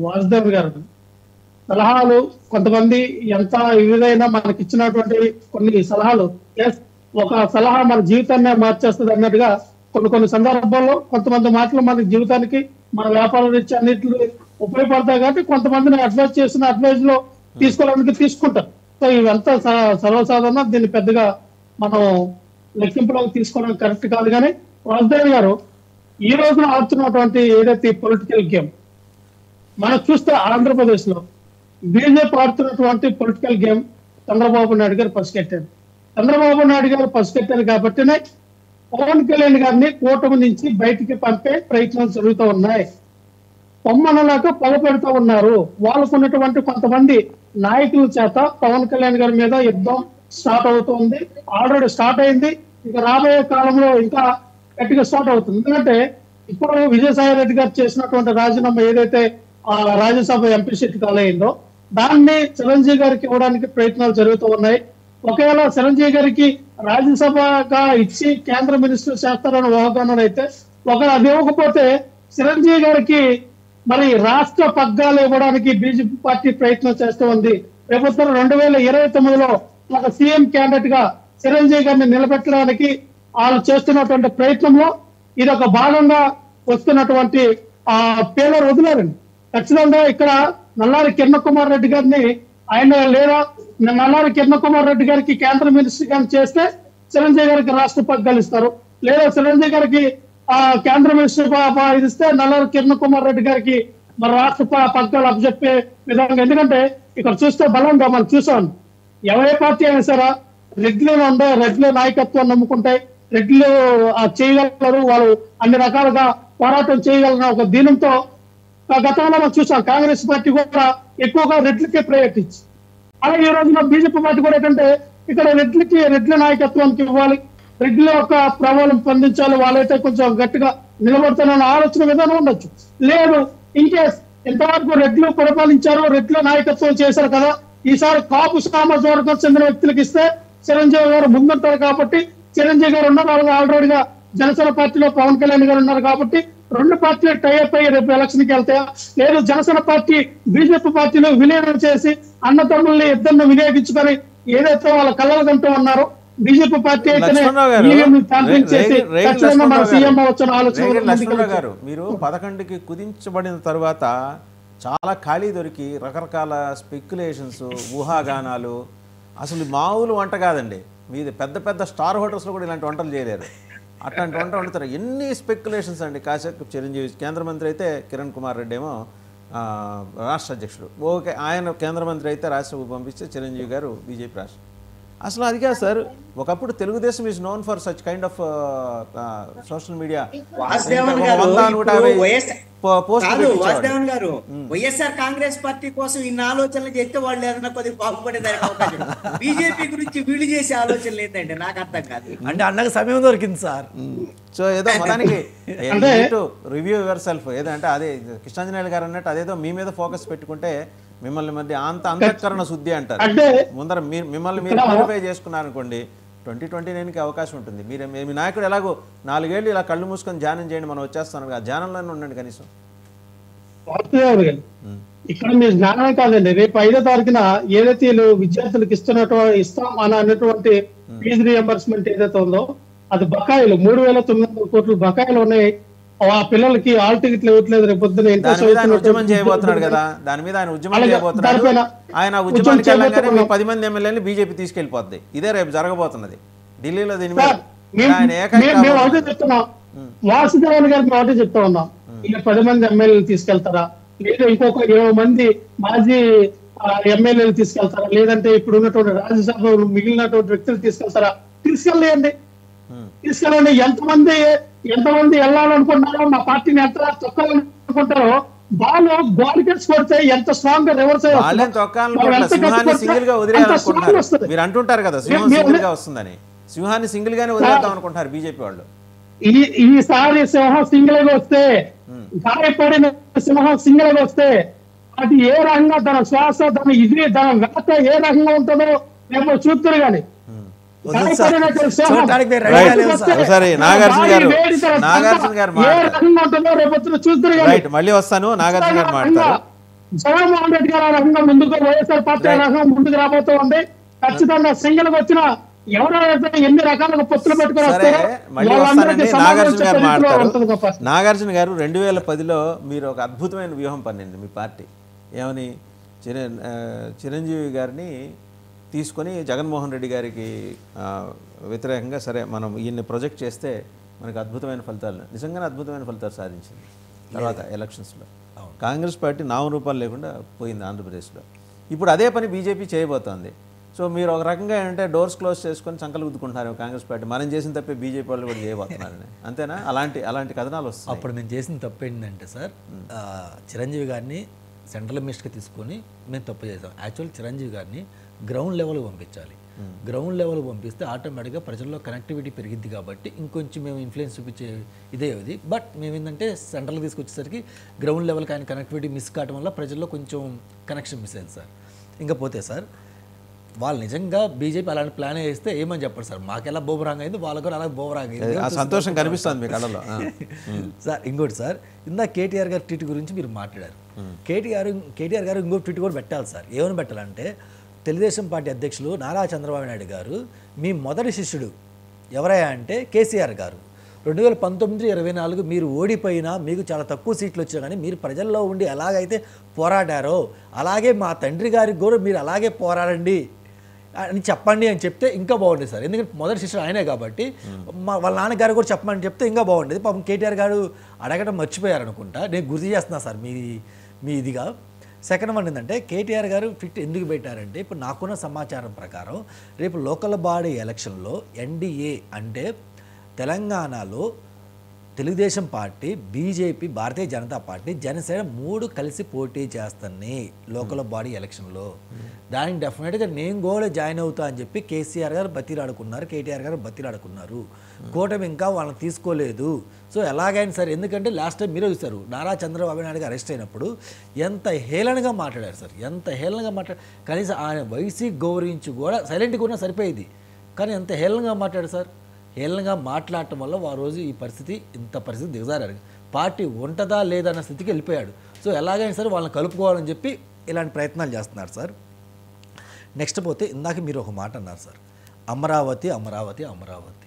వాసుదేవ్ గారు సలహాలు కొంతమంది ఎంత వివిధైనా మనకి ఇచ్చినటువంటి కొన్ని సలహాలు ఒక సలహా మన జీవితాన్ని మార్చేస్తుంది అన్నట్టుగా కొన్ని సందర్భాల్లో కొంతమంది మాటలు మన జీవితానికి మన వ్యాపార రీత్యా అన్నింటిలో ఉపయోగపడతాయి కాబట్టి కొంతమందిని అడ్వైజ్ చేసిన అడ్వైజ్ లో తీసుకోవడానికి తీసుకుంటారు. సో ఇవంతా సర్వసాధారణ, దీన్ని పెద్దగా మనం లెక్కింపులోకి తీసుకోవడం కరెక్ట్ కాదు. కానీ వాసుదేవ్ గారు ఈ రోజున ఆడుతున్నటువంటి ఏదైతే పొలిటికల్ గేమ్ మనం చూస్తే ఆంధ్రప్రదేశ్ లో బీజేపీ ఆడుతున్నటువంటి పొలిటికల్ గేమ్ చంద్రబాబు నాయుడు గారు పసిగట్టారు. చంద్రబాబు నాయుడు గారు పసిగట్టారు కాబట్టినే పవన్ కళ్యాణ్ గారిని కూటమి నుంచి బయటికి పంపే ప్రయత్నాలు జరుగుతూ ఉన్నాయి. పొమ్మనలాగా పొగ పెడుతూ ఉన్నారు. వాళ్ళకున్నటువంటి కొంతమంది నాయకుల చేత పవన్ కళ్యాణ్ గారి మీద యుద్ధం స్టార్ట్ అవుతుంది. ఆల్రెడీ స్టార్ట్ అయింది, ఇంకా రాబోయే కాలంలో ఇంకా గట్టిగా స్టార్ట్ అవుతుంది. ఎందుకంటే ఇప్పుడు విజయసాయి రెడ్డి గారు చేసినటువంటి రాజీనామా ఏదైతే రాజ్యసభ ఎంపీ సీట్ కాలేయిందో దాన్ని చిరంజీవి గారికి ఇవ్వడానికి ప్రయత్నాలు జరుగుతూ ఉన్నాయి. ఒకవేళ చిరంజీవి గారికి రాజ్యసభగా ఇచ్చి కేంద్ర మినిస్టర్ చేస్తారని ఊహాగానం అయితే, ఒకవేళ అది ఇవ్వకపోతే చిరంజీవి గారికి మరి రాష్ట్ర పగ్గాలు ఇవ్వడానికి బీజేపీ పార్టీ ప్రయత్నం చేస్తూ ఉంది. ప్రభుత్వం 2029లో ఒక సీఎం క్యాండిడేట్ గా చిరంజీవి గారిని నిలబెట్టడానికి వాళ్ళు చేస్తున్నటువంటి ప్రయత్నంలో ఇది ఒక భాగంగా వస్తున్నటువంటి పేలర్ వదిలేరండి. ఖచ్చితంగా ఇక్కడ నల్లారి కిరణ్ కుమార్ రెడ్డి గారిని ఆయన లేదా నల్లారి కిరణ్ కుమార్ రెడ్డి గారికి కేంద్ర మినిస్టర్ గారిని చేస్తే చిరంజీవి గారికి రాష్ట్ర పగ్గాలు ఇస్తారు, లేదా చిరంజీవి గారికి కేంద్ర మినిస్టర్ ఇస్తే నల్లారి కిరణ్ కుమార్ రెడ్డి గారికి మరి రాష్ట్ర పగ్గాలు అప్పచెప్పే విధంగా. ఎందుకంటే ఇక్కడ చూస్తే బలంగా మనం చూసాం, ఎవరే పార్టీ అయినా సరే రెడ్లు ఉండే రెడ్ల నాయకత్వం నమ్ముకుంటాయి, రెడ్లు చేయగలరు, వాళ్ళు అన్ని రకాలుగా పోరాటం చేయగలరు ఒక దీనంతో గతంలో మనం చూసాం. కాంగ్రెస్ పార్టీ కూడా ఎక్కువగా రెడ్లకే ప్రయత్నించి, అలాగే ఈ రోజున బీజేపీ పార్టీ కూడా ఏంటంటే ఇక్కడ రెడ్ల నాయకత్వానికి ఇవ్వాలి, రెడ్ల యొక్క ప్రభావం పొందించాలి, వాళ్ళైతే కొంచెం గట్టిగా నిలబడతానన్న ఆలోచన విధానం ఉండొచ్చు. లేదు ఇన్కేస్ ఇంతవరకు రెడ్లు పరిపాలించారు, రెడ్ల నాయకత్వం చేశారు కదా, ఈసారి కాపు సామాజిక వర్గం చెందిన వ్యక్తులకు ఇస్తే చిరంజీవి గారు ముందుంటారు కాబట్టి చిరంజీవి గారు ఉన్నారు, అలాగే ఆల్రెడీగా జనసేన పార్టీలో పవన్ కళ్యాణ్ గారు ఉన్నారు కాబట్టి రెండు పార్టీలు టైఅప్ అయ్యి రేపు ఎలక్షన్కి వెళ్తాయా? లేదు జనసేన పార్టీ బీజేపీ పార్టీలో విలీనం చేసి అన్నదమ్ముల్ని ఇద్దరిని వినియోగించుకొని ఏదైతే వాళ్ళ కళ్ళలు కంటూ ఉన్నారో బీజేపీ పార్టీ అయితేనే లక్ష్మణరావు గారు, చేసి ఖచ్చితంగా మన సీఎం వచ్చిన ఆలోచన లక్ష్మణరావు గారు, మీరు 11కి కుదించబడిన తర్వాత చాలా ఖాళీ దొరికి రకరకాల స్పెక్యులేషన్స్, ఊహాగానాలు, అసలు మామూలు వంట కాదండి మీది. పెద్ద పెద్ద స్టార్ హోటల్స్లో కూడా ఇలాంటి వంటలు చేయలేరు, అట్లాంటి వంట వండుతారు. ఎన్ని స్పెక్యులేషన్స్ అండి. కాసేపు చిరంజీవి కేంద్ర మంత్రి అయితే, కిరణ్ కుమార్ రెడ్డి ఏమో రాష్ట్ర అధ్యక్షుడు, ఓకే ఆయన కేంద్ర మంత్రి అయితే రాష్ట్రసభకు పంపిస్తే చిరంజీవి గారు బీజేపీ రాష్ట్ర. అసలు అది కాదు సార్, ఒకప్పుడు Telugu Desam is known for such kind of social media. Vasudevan గారు వైఎస్ఆర్ కాంగ్రెస్ పార్టీ కోసం ఇన్ని ఆలోచనలు చేస్తే వాళ్ళు ఏదైనా కొద్దిగా బాగుపడేదానికి అవకాశం. బీజేపీ గురించి వీళ్ళు చేసే ఆలోచనలు ఏంటంటే నాకు అర్థం కాదు. అంటే అన్నకు సమయం దొరికింది సార్. సో ఏదో మొత్తానికి రివ్యూ యువర్ సెల్ఫ్ ఏదంటే అదే కృష్ణాంజనేయులు గారు అన్నట్టు అదేదో మీ మీద ఫోకస్ పెట్టుకుంటే మిమ్మల్ని మధ్య అంతఃకరణ శుద్ధి అంటారు. ముందర మిమ్మల్ని మీరు క్వాలిఫై చేసుకున్నారనుకోండి 2029కి అవకాశం ఉంటుంది. మీ నాయకుడు ఎలాగో 4 ఏళ్ళు ఇలా కళ్ళు మూసుకొని ధ్యానం చేయండి, మనం వచ్చేస్తాను, ఆ ధ్యానంలోనే ఉండండి కనీసం. ఇక్కడ మీరు జ్ఞానమే కాదండి, రేపు 5వ తారీఖున ఏదైతే విద్యార్థులకు ఇస్తాం అనేటువంటి ఫీజు రియంబర్స్మెంట్ ఏదైతే ఉందో అది బకాయిలు 3,900 కోట్లు బకాయిలు ఉన్నాయి. ఆ పిల్లలకి ఆల్ టికెట్లు ఇవ్వట్లేదు. రేపు పొద్దున ఉద్యమం చేయబోతున్నాడు కదా, దాని మీద ఆయన ఉద్యమం చేయబోతున్నాడు. ఆయన ఉద్యమానికి వెళ్ళగానే 10 మంది ఎమ్మెల్యేలు బీజేపీ తీసుకెళ్లిపోద్ది. ఇదే రేపు జరగబోతున్నది ఢిల్లీలో. దీని మీద చెప్తున్నాం, వాసుదేవన్ గారికి ఒకటే చెప్తా ఉన్నాం, ఇలా 10 మంది ఎమ్మెల్యేలు తీసుకెళ్తారా, లేదా ఇంకొక 20 మంది మాజీ ఎమ్మెల్యేలు తీసుకెళ్తారా, లేదంటే ఇప్పుడు ఉన్నటువంటి రాజ్యసభ మిగిలినటువంటి వ్యక్తులు తీసుకెళ్తారా? తీసుకెళ్ళండి. ఎంతమంది వెళ్ళాలనుకుంటున్నారో, మా పార్టీని ఎంత తొక్కాలనుకుంటారో వాళ్ళు బాలికల్స్ కొడితే ఎంత స్ట్రాంగ్ గా రివర్స్ మీరు అంటుంటారు కదా సింహం సింగిల్ గా వస్తుందని. సింహాన్ని సింగిల్ గానే వదిలేద్దాం అనుకుంటారు బీజేపీ వాళ్ళు. ఈసారి సింహం సింగిల్ గా వస్తే, గాయపడిన సింహం సింగిల్ గా వస్తే అది ఏ రకంగా తన శ్వాస తన వేత ఏ రకంగా ఉంటుందో రేపు చూస్తారు. కానీ మళ్ళీ వస్తాను. నాగార్జున గారు మాట్లాడతారు. జగన్మోహన్ రెడ్డి గారు ఆ రకంగా ముందుకు, వైఎస్ఆర్ పార్టీ ఆ రకంగా ముందుకు రాబోతూ ఉంది. ఖచ్చితంగా సింగిల్ గా వచ్చిన ఎవరైతే ఎన్ని రకాలుగా పొత్తులు పెట్టుకుని నాగార్జున గారు మాట్లాడతారు. నాగార్జున గారు 2010లో మీరు ఒక అద్భుతమైన వ్యూహం పన్నింది మీ పార్టీ. ఏమని చిరంజీవి గారిని తీసుకొని జగన్మోహన్ రెడ్డి గారికి వ్యతిరేకంగా సరే మనం ఈయన్ని ప్రొజెక్ట్ చేస్తే మనకు అద్భుతమైన ఫలితాలు, నిజంగానే అద్భుతమైన ఫలితాలు సాధించింది. తర్వాత ఎలక్షన్స్లో కాంగ్రెస్ పార్టీ నామరూపాలు లేకుండా పోయింది ఆంధ్రప్రదేశ్లో. ఇప్పుడు అదే పని బీజేపీ చేయబోతోంది. సో మీరు ఒక రకంగా ఏంటంటే డోర్స్ క్లోజ్ చేసుకొని చంకలు గుద్దుకుంటున్నారు కాంగ్రెస్ పార్టీ, మనం చేసిన తప్పే బీజేపీ వాళ్ళు కూడా చేయబోతున్నారని. అంతేనా? అలాంటి కథనాలు వస్తాయి. అప్పుడు మేము చేసిన తప్పు ఏంటంటే సార్, చిరంజీవి గారిని సెంట్రల్ మినిస్టర్కి తీసుకొని మేము తప్పు చేసాం. యాక్చువల్ చిరంజీవి గారిని గ్రౌండ్ లెవెల్కి పంపించాలి. గ్రౌండ్ లెవెల్కి పంపిస్తే ఆటోమేటిక్గా ప్రజల్లో కనెక్టివిటీ పెరిగిద్ది కాబట్టి ఇంకొంచెం మేము ఇన్ఫ్లుయెన్స్ చూపించే ఇదే ఇది. బట్ మేము ఏంటంటే సెంట్రల్కి తీసుకొచ్చేసరికి గ్రౌండ్ లెవెల్కి ఆయన కనెక్టివిటీ మిస్ కావడం వల్ల ప్రజల్లో కొంచెం కనెక్షన్ మిస్ అయింది సార్. ఇంకా పోతే సార్ వాళ్ళు నిజంగా బీజేపీ అలాంటి ప్లాన్ వేస్తే ఏమని చెప్పారు సార్, మాకు ఎలా బోబరాంగ్ అయింది వాళ్ళకు కూడా అలా బోబరాంగ్ అయింది. సంతోషం కనిపిస్తుంది మీ కళ్ళలో. సార్ ఇంకోటి సార్, ఇందా కేటీఆర్ గారి ట్వీట్ గురించి మీరు మాట్లాడారు. కేటీఆర్ గారు ఇంకో ట్వీట్ కూడా పెట్టాలి సార్. ఏమని పెట్టాలంటే, తెలుగుదేశం పార్టీ అధ్యక్షులు నారా చంద్రబాబు నాయుడు గారు మీ మొదటి శిష్యుడు ఎవరయ్యా అంటే కేసీఆర్ గారు. 2019-24 మీరు ఓడిపోయినా మీకు చాలా తక్కువ సీట్లు వచ్చినా కానీ మీరు ప్రజల్లో ఉండి ఎలాగైతే పోరాడారో అలాగే మా తండ్రి గారికి కూడా మీరు అలాగే పోరాడండి అని చెప్పండి అని చెప్తే ఇంకా బాగుండేది సార్. ఎందుకంటే మొదటి శిష్యుడు ఆయనే కాబట్టి వాళ్ళ నాన్నగారు కూడా చెప్పమని చెప్తే ఇంకా బాగుండేది. పాపం కేటీఆర్ గారు అడగడం మర్చిపోయారు అనుకుంటా. నేను గుర్తు చేస్తున్నా సార్ మీ ఇదిగా. సెకండ్ వన్ ఏంటంటే, కేటీఆర్ గారు ఫిట్ ఎందుకు పెట్టారంటే, ఇప్పుడు నాకున్న సమాచారం ప్రకారం రేపు లోకల్ బాడీ ఎలక్షన్లో ఎన్డీఏ అంటే తెలంగాణలో Telugu Desam party, BJP, Bharatiya Janata party, Janasena 3 కలిసి పోటీ చేస్తున్నాయి లోకల్ బాడీ ఎలక్షన్లో. దానికి డెఫినెట్గా నేను కూడా జాయిన్ అవుతా అని చెప్పి కేసీఆర్ గారు బతిలాడుకున్నారు, కేటీఆర్ గారు బతిలాడుకున్నారు. కూటమి ఇంకా వాళ్ళని తీసుకోలేదు. సో ఎలాగైనా సరే, ఎందుకంటే లాస్ట్ టైం మీరే చూస్తారు నారా చంద్రబాబు నాయుడు గారు అరెస్ట్ అయినప్పుడు ఎంత హేళనగా మాట్లాడారు సార్, ఎంత హేళనగా కనీసం ఆయన వయసు గౌరవించి కూడా సైలెంట్గా ఉన్నా సరిపోయేది. కానీ ఎంత హేళనగా మాట్లాడారు సార్. హేళనగా మాట్లాడటం వల్ల ఆ రోజు ఈ పరిస్థితి ఇంత పరిస్థితి దిగజారారు. పార్టీ ఉంటుందా లేదన్న స్థితికి వెళ్ళిపోయాడు. సో ఎలాగైనా సరే వాళ్ళని కలుపుకోవాలని చెప్పి ఇలాంటి ప్రయత్నాలు చేస్తున్నారు సార్. నెక్స్ట్ పోతే ఇందాక మీరు ఒక మాట అన్నారు సార్, అమరావతి అమరావతి అమరావతి.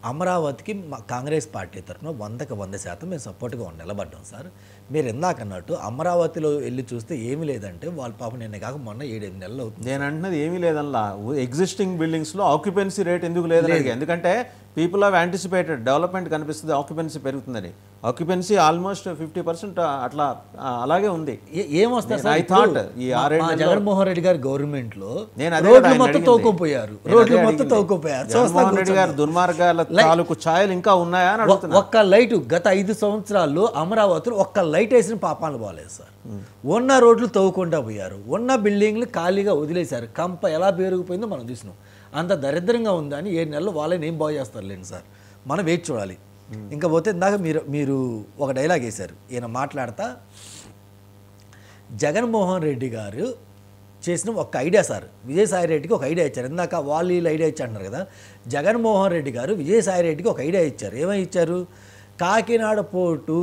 అమరావతికి మా కాంగ్రెస్ పార్టీ తరఫున 100% మేము సపోర్ట్గా నిలబడ్డాం సార్. మీరు ఇందాక అన్నట్టు అమరావతిలో వెళ్ళి చూస్తే ఏమీ లేదంటే వాళ్ళ పాపం నిన్న కాక మొన్న 7-8 నెలలు అవుతుంది. నేను అంటున్నది ఏమీ లేదల్లా, ఎగ్జిస్టింగ్ బిల్డింగ్స్లో ఆక్యుపెన్సీ రేట్ ఎందుకు లేదని అడిగా. ఎందుకంటే పీపుల్ హావ్ యాంటిసిపేటెడ్ డెవలప్మెంట్ కనిపిస్తుంది, ఆక్యుపెన్సీ పెరుగుతుందని. ఆక్యుపెన్సీ ఆల్మోస్ట్ 50% అట్లా అలాగే ఉంది. ఏమొస్తారు సార్, ఐ థాట్ ఈ జగన్మోహన్ రెడ్డి గారి గవర్నమెంట్లో నేను రోడ్లు మొత్తం తోకోపోయారు, రోడ్లు మొత్తం తోకోపోయారు. జగన్మోహన్ రెడ్డి గారు దుర్మార్గాల తాలూకు ఛాయలు ఇంకా ఉన్నాయా అని అడుగుతున్నా. ఒక్క లైట్ గత 5 సంవత్సరాల్లో అమరావతిలో ఒక్క లైట్ వేసిన పాపాలు బాగాలేదు సార్. ఉన్న రోడ్లు తవ్వకుండా పోయారు, ఉన్న బిల్డింగ్లు ఖాళీగా వదిలేశారు. కంప ఎలా పెరిగిపోయిందో మనం చూసినాం. అంత దరిద్రంగా ఉందని 7 నెలలు వాళ్ళని ఏం బాగు చేస్తారు లేండి సార్, మనం వేచి చూడాలి. ఇంకా పోతే ఇందాక మీరు ఒక డైలాగ్ వేశారు, ఈయన మాట్లాడతా జగన్మోహన్ రెడ్డి గారు చేసిన ఒక ఐడియా సార్, విజయసాయి రెడ్డికి ఒక ఐడియా ఇచ్చారు. ఇందాక వాళ్ళు వీళ్ళు ఐడియా ఇచ్చారు కదా, జగన్మోహన్ రెడ్డి గారు విజయసాయి రెడ్డికి ఒక ఐడియా ఇచ్చారు. ఏమై ఇచ్చారు, కాకినాడ పోర్టు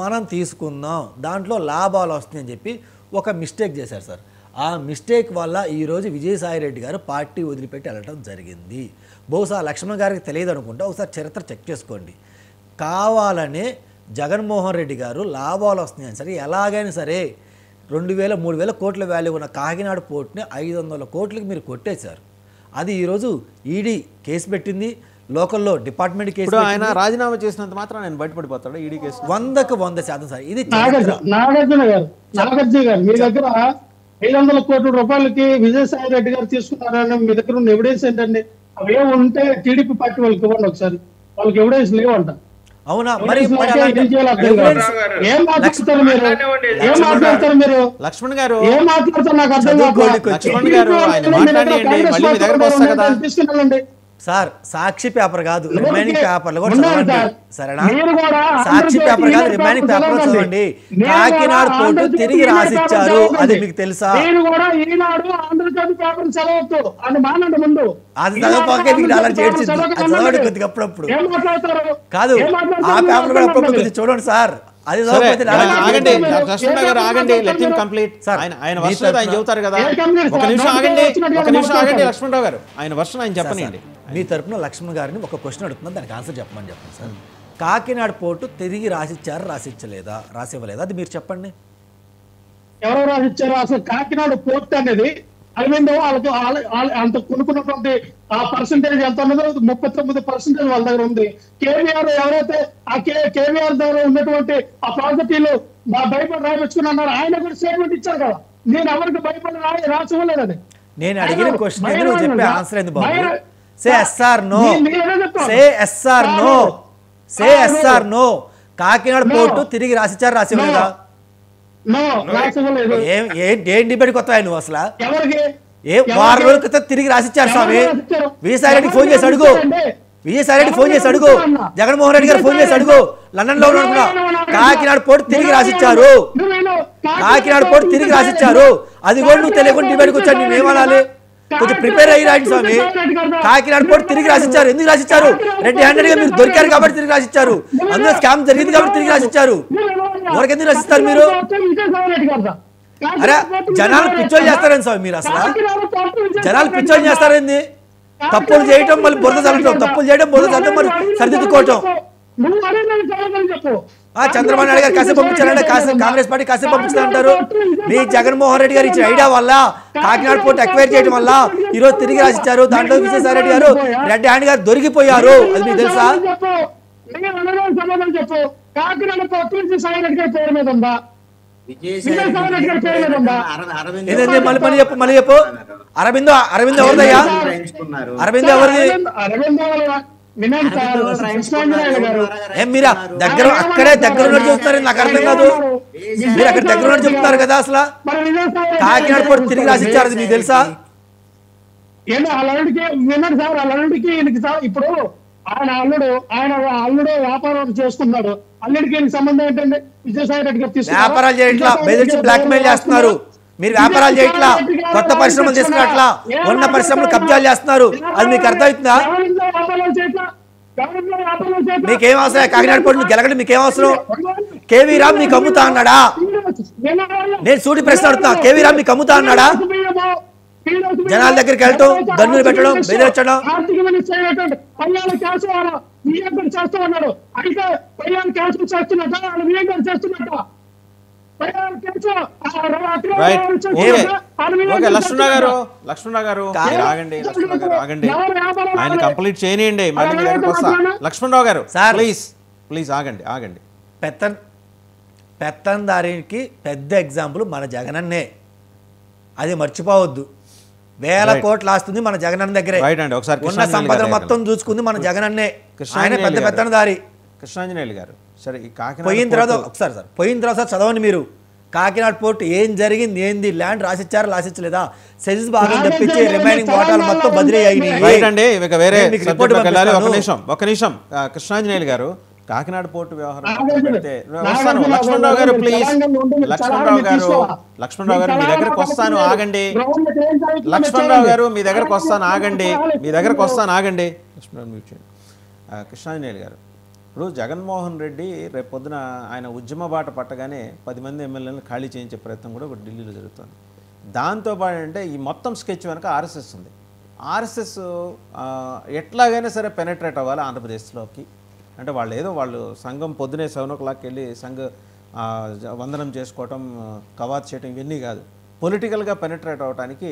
మనం తీసుకుందాం, దాంట్లో లాభాలు వస్తాయని చెప్పి ఒక మిస్టేక్ చేశారు సార్. ఆ మిస్టేక్ వల్ల ఈరోజు విజయసాయి రెడ్డి గారు పార్టీ వదిలిపెట్టి వెళ్ళటం జరిగింది. బహుశా లక్ష్మణ్ గారికి తెలియదు అనుకుంటా, ఒకసారి చరిత్ర చెక్ చేసుకోండి. కావాలనే జగన్మోహన్ రెడ్డి గారు లాభాలు వస్తున్నాయని సరే ఎలాగైనా సరే 2,000-3,000 కోట్ల వాల్యూ ఉన్న కాకినాడ పోర్టుని 500 కోట్లకి మీరు కొట్టేశారు. అది ఈరోజు ఈడీ కేసు పెట్టింది, లోకల్లో డిపార్ట్మెంట్ కేసు. ఆయన రాజీనామా చేసినంత మాత్రం నేను బయటపడిపోతాడు ఈడీ కేసు. 100% సార్. ఇది నాగార్జున గారు మీ దగ్గర 500 కోట్ల రూపాయలకి విజయసాయి రెడ్డి గారు తీసుకున్నారని మీ దగ్గర ఉన్న ఎవిడెన్స్ ఏంటండి? అవి ఏముంటే టీడీపీ పార్టీ వాళ్ళకి ఇవ్వండి ఒకసారి, వాళ్ళకి ఎవిడెన్స్ లేవంట. అవునా? మరి ఏం మాట్లాడతారు మీరు? ఏం మాట్లాడతారు మీరు? లక్ష్మణ్ గారు ఏం మాట్లాడతారు నాకు అర్థం కాదు. లక్ష్మణ్ గారు ఆయన మాట్లాడండి, మళ్ళీ మీ దగ్గరకు వస్తా కదా. తీసుకెళ్ళండి సార్. సాక్షి పేపర్ కాదు, రిమైనింగ్ పేపర్లు కూడా చదవండి సరేనా? సాక్షి పేపర్ కాదు, రిమైనింగ్ పేపర్ చదవండి. కాకినాడ పోర్టు తిరిగి రాసిచ్చారు, అది మీకు తెలుసా? అది చదవకపోతే మీకు డాలర్ చేర్చింది, అది చదవండి కొద్దిగా అప్పుడప్పుడు. కాదు, ఆ పేపర్ కూడా అప్పుడప్పుడు కొద్దిగా చూడండి సార్. అది ఆగండి లక్ష్మణ్ గారు, ఆగండి, లెట్ హిమ్ కంప్లీట్. ఆయన వర్షన్ ఆయన చెబుతారు కదా. ఒక నిమిషం ఆగండి లక్ష్మణ్ రావు గారు, ఆయన వర్షన్ ఆయన చెప్పండి. మీ తరపున లక్ష్మణ్ గారిని ఒక క్వశ్చన్ అడుగుతున్నాను, దానికి ఆన్సర్ చెప్పమని చెప్పండి సార్. కాకినాడ పోర్టు తిరిగి రాసిచ్చారు, రాసిచ్చలేదా, రాసివ్వలేదా, అది మీరు చెప్పండి. ఎవరు రాసిచ్చారు? అసలు కాకినాడ పోర్ట్ అనేది అరవిందో వాళ్ళకి అంత కొనుక్కున్నటువంటి ఆ పర్సంటేజ్ ఎంత ఉన్నదో 39% వాళ్ళ దగ్గర ఉంది. కేవీఆర్ ఎవరైతే ఆ కేవీఆర్ దగ్గర ఉన్నటువంటి ఆ ప్రాజెక్టులు భయపడి రాయించుకున్నారు, ఆయన కూడా స్టేట్మెంట్ ఇచ్చారు కదా, నేను ఎవరికి భయపడి రాసివ్వలేదని. నేను అడిగిన క్వశ్చన్ నువ్వు చెప్పే ఆన్సర్ ఏంది బాబు? సే ఎస్ఆర్ నో, సే ఎస్ఆర్ నో, సే ఎస్ఆర్ నో. కాకినాడ పోర్టు తిరిగి రాసిచ్చారు, రాసివ్వలేదా? ఏం డిబేట్ కొత్త నువ్వు అసలు? ఏ 6 రోజుల క్రితం తిరిగి రాసిచ్చారు స్వామి. విజయసాయి రెడ్డికి ఫోన్ చేసి అడుగు, విజయసాయి రెడ్డి ఫోన్ చేసి అడుగు, జగన్మోహన్ రెడ్డి గారు ఫోన్ చేసి అడుగు. లండన్ లో ఉన్నా కాకినాడ పోర్టు తిరిగి రాసిచ్చారు, కాకినాడ పోర్టు తిరిగి రాసిచ్చారు. అది కూడా నువ్వు తెలియకుండా డిబేట్కి వచ్చాను, నేను ఏమనాలి? కొంచెం ప్రిపేర్ అయ్యి రాయండి స్వామి. కాకినాడ పోర్టు తిరిగి రాసిచ్చారు, ఎందుకు రాసిచ్చారు? రెడ్ హ్యాండెడ్ గా మీరు దొరికారు కాబట్టి తిరిగి రాసిచ్చారు, అందులో స్కామ్ జరిగింది కాబట్టి తిరిగి రాసిచ్చారు. ఎవరికి ఎందుకు రాసిస్తారు మీరు? అరే జనాలు పిచ్చోలు చేస్తారని స్వామి మీరు, అసలు జనాలు పిచ్చోలు చేస్తారేంది? తప్పులు చేయటం మళ్ళీ బురద చల్లటం, తప్పులు చేయడం బురద చల్లటం, మరి సరిదిద్దుకోవటం. చంద్రబాబు నాయుడు గారు కాసేపు పంపించారంటే కాంగ్రెస్ పార్టీ కాసేపు పంపించారంటారు. మీ జగన్మోహన్ రెడ్డి గారు ఇచ్చిన ఐడియా వల్ల కాకినాడ పోర్టు ఎక్వైర్ చేయడం వల్ల ఈరోజు తిరిగి రాసిచ్చారు. దాంట్లో విజయసాయి రెడ్డి గారు రెడ్ హ్యాండ్ గారు దొరికిపోయారు, అది మీకు తెలుసా? మళ్ళీ చెప్పు, మళ్ళీ చెప్పు. అరవిందో ఎవరిదయ్యా? అరవిందో ఎవరిది? మీరా దగ్గర అక్కడే దగ్గర ఉన్నట్టు చెప్తున్నారు, నాకు అర్థం కాదు. మీరు అక్కడ దగ్గర ఉన్నట్టు చెప్తున్నారు కదా. అసలు కాకినాడ పోర్టు తిరిగి రాసిచ్చారు, అది మీకు తెలుసా? విన్నాడు సార్, అల్లుడికి ఇప్పుడు ఆయన అల్లుడు వ్యాపారం చేసుకున్నాడు, అల్లుడికి సంబంధం ఏంటంటే విజయసాయి రెడ్డి గారు వ్యాపారాలు చేయట్లా, బెదిరించి బ్లాక్ మెయిల్ చేస్తున్నారు. మీరు వ్యాపారాలు చేయట్లా, కొత్త పరిశ్రమలు తీసుకున్నట్లా, ఉన్న పరిశ్రమలు కబ్జాలు చేస్తున్నారు, అది మీకు అర్థమవుతుందా? మీకేం అవసరం? కాకినాడ పోర్టు గెలగడం మీకేం అవసరం? కేవీ రామ్ మీకు అమ్ముతా అన్నాడా? నేను సూటి ప్రశ్న అడుగుతున్నా, కేవీ రామ్ మీకు అమ్ముతా అన్నాడా? జనాల దగ్గరికి వెళ్ళటం, గన్నులు పెట్టడం, బెదిరించడం. ఆర్థిక మినిస్టర్ అయినటువంటి పయ్యాల కేశవరావు విలేకరు చేస్తూ ఉన్నాడు. అయితే పయ్యాల కేశవ చేస్తున్నట్ట, ఆయన విలేకరు చేస్తున్నట్ట. పయ్యాల కేశవ ఓకే లక్ష్మణరావు గారు మీరు ఆగండి. ఆయన కంప్లీట్ చేయనియండి, మళ్ళీ మీ దగ్గరికి వస్తా. లక్ష్మణరావు గారు ప్లీజ్ ఆగండి. పెత్తందారికి పెద్ద ఎగ్జాంపుల్ మన జగనన్నే, అది మర్చిపోవద్దు. వేల కోట్లు ఆస్తుంది మన జగనన్న దగ్గరే. ఉన్న సంపద మొత్తం చూసుకుంది మన జగనన్నే. ఆయన పెద్ద పెత్తందారి. కృష్ణాంజనేయులు గారు సరే, ఈ పోయిన తర్వాత చదవండి మీరు. కాకినాడ పోర్టు ఏం జరిగింది, ఏంది, ల్యాండ్ రాసిచ్చారా రాసిచ్చలేదా, సెజెస్ భాగం తప్పించి రిమైనింగ్ వాటాలు మొత్తం బదిలీ అయినాయి. ఒక నిమిషం కృష్ణాంజనేయులు గారు, కాకినాడ పోర్టు వ్యవహారం వస్తాను. లక్ష్మణరావు గారు ప్లీజ్, లక్ష్మణరావు గారు మీ దగ్గరకు వస్తాను, ఆగండి. లక్ష్మణరావు గారు మీ దగ్గరకు వస్తాను, ఆగండి. కృష్ణాంజనేయులు గారు, ఇప్పుడు జగన్మోహన్ రెడ్డి రేపు పొద్దున ఆయన ఉద్యమ బాట పట్టగానే 10 మంది ఎమ్మెల్యేలను ఖాళీ చేయించే ప్రయత్నం కూడా ఇప్పుడు ఢిల్లీలో జరుగుతుంది. దాంతోపాటు అంటే ఈ మొత్తం స్కెచ్ వెనక ఆర్ఎస్ఎస్ ఉంది. ఆర్ఎస్ఎస్ ఎట్లాగైనా సరే పెనట్రేట్ అవ్వాలి ఆంధ్రప్రదేశ్లోకి. అంటే వాళ్ళు సంఘం పొద్దునే 7 o'clock వెళ్ళి వందనం చేసుకోవటం, కవాత్ చేయటం ఇవన్నీ కాదు. పొలిటికల్గా పెనట్రేట్ అవ్వడానికి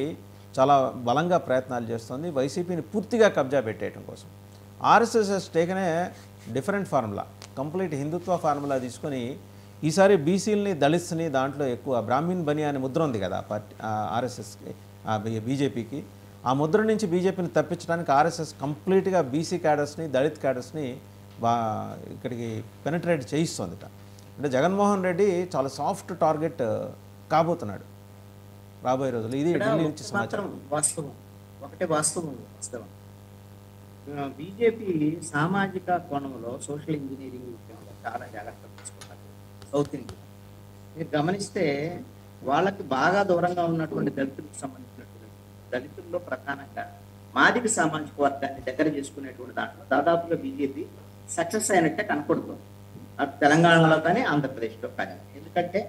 చాలా బలంగా ప్రయత్నాలు చేస్తుంది, వైసీపీని పూర్తిగా కబ్జా పెట్టేయడం కోసం. RSS has taken a different formula, complete Hindutva formula తీసుకొని ఈసారి బీసీలని, దళిత్స్ని, దాంట్లో ఎక్కువ బ్రాహ్మణ్ బనియా అనే ముద్ర ఉంది కదా పార్టీ ఆర్ఎస్ఎస్కి, బీజేపీకి. ఆ ముద్ర నుంచి బీజేపీని తప్పించడానికి ఆర్ఎస్ఎస్ కంప్లీట్గా బీసీ క్యాడర్స్ని, దళిత్ క్యాడర్స్ని ఇక్కడికి పెనట్రేట్ చేయిస్తుందిట. అంటే జగన్మోహన్ రెడ్డి చాలా సాఫ్ట్ టార్గెట్ కాబోతున్నాడు రాబోయే రోజులు. ఇది ఢిల్లీ నుంచి సమాచారం. వాస్తవం బీజేపీ సామాజిక కోణంలో సోషల్ ఇంజనీరింగ్ విషయంలో చాలా జాగ్రత్తలు తీసుకున్నారు. సౌత్ ఇండియా మీరు గమనిస్తే వాళ్ళకి బాగా దూరంగా ఉన్నటువంటి దళితులకు సంబంధించినటువంటి దళితుల్లో ప్రధానంగా మాదిగ సామాజిక వర్గాన్ని దగ్గర చేసుకునేటువంటి దాంట్లో దాదాపుగా బీజేపీ సక్సెస్ అయినట్టే కనపడుతుంది. అటు తెలంగాణలో కానీ ఆంధ్రప్రదేశ్లో కానీ. ఎందుకంటే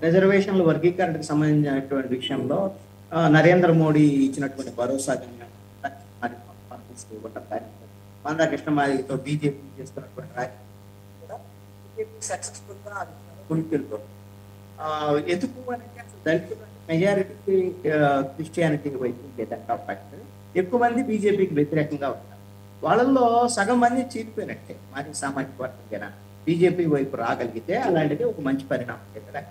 రిజర్వేషన్ల వర్గీకరణకు సంబంధించినటువంటి విషయంలో నరేంద్ర మోడీ ఇచ్చినటువంటి భరోసా ఇవ్వటం కానీ, మందా కృష్ణమాదితో బీజేపీ చేస్తున్నటువంటి రాజకీయం సక్సెస్ఫుల్గా ముందుకెళ్తుంది. ఎందుకు అంటే దళితులు మెజారిటీ క్రిస్టియానిటీ వైపు ఉండేదాన్ని కాబట్టి ఎక్కువ మంది బీజేపీకి వ్యతిరేకంగా ఉంటారు. వాళ్ళల్లో సగం మంది చీలిపోయినట్టే. మాది సామాజిక వర్గం బీజేపీ వైపు రాగలిగితే అలాంటిది ఒక మంచి పరిణామం కదా.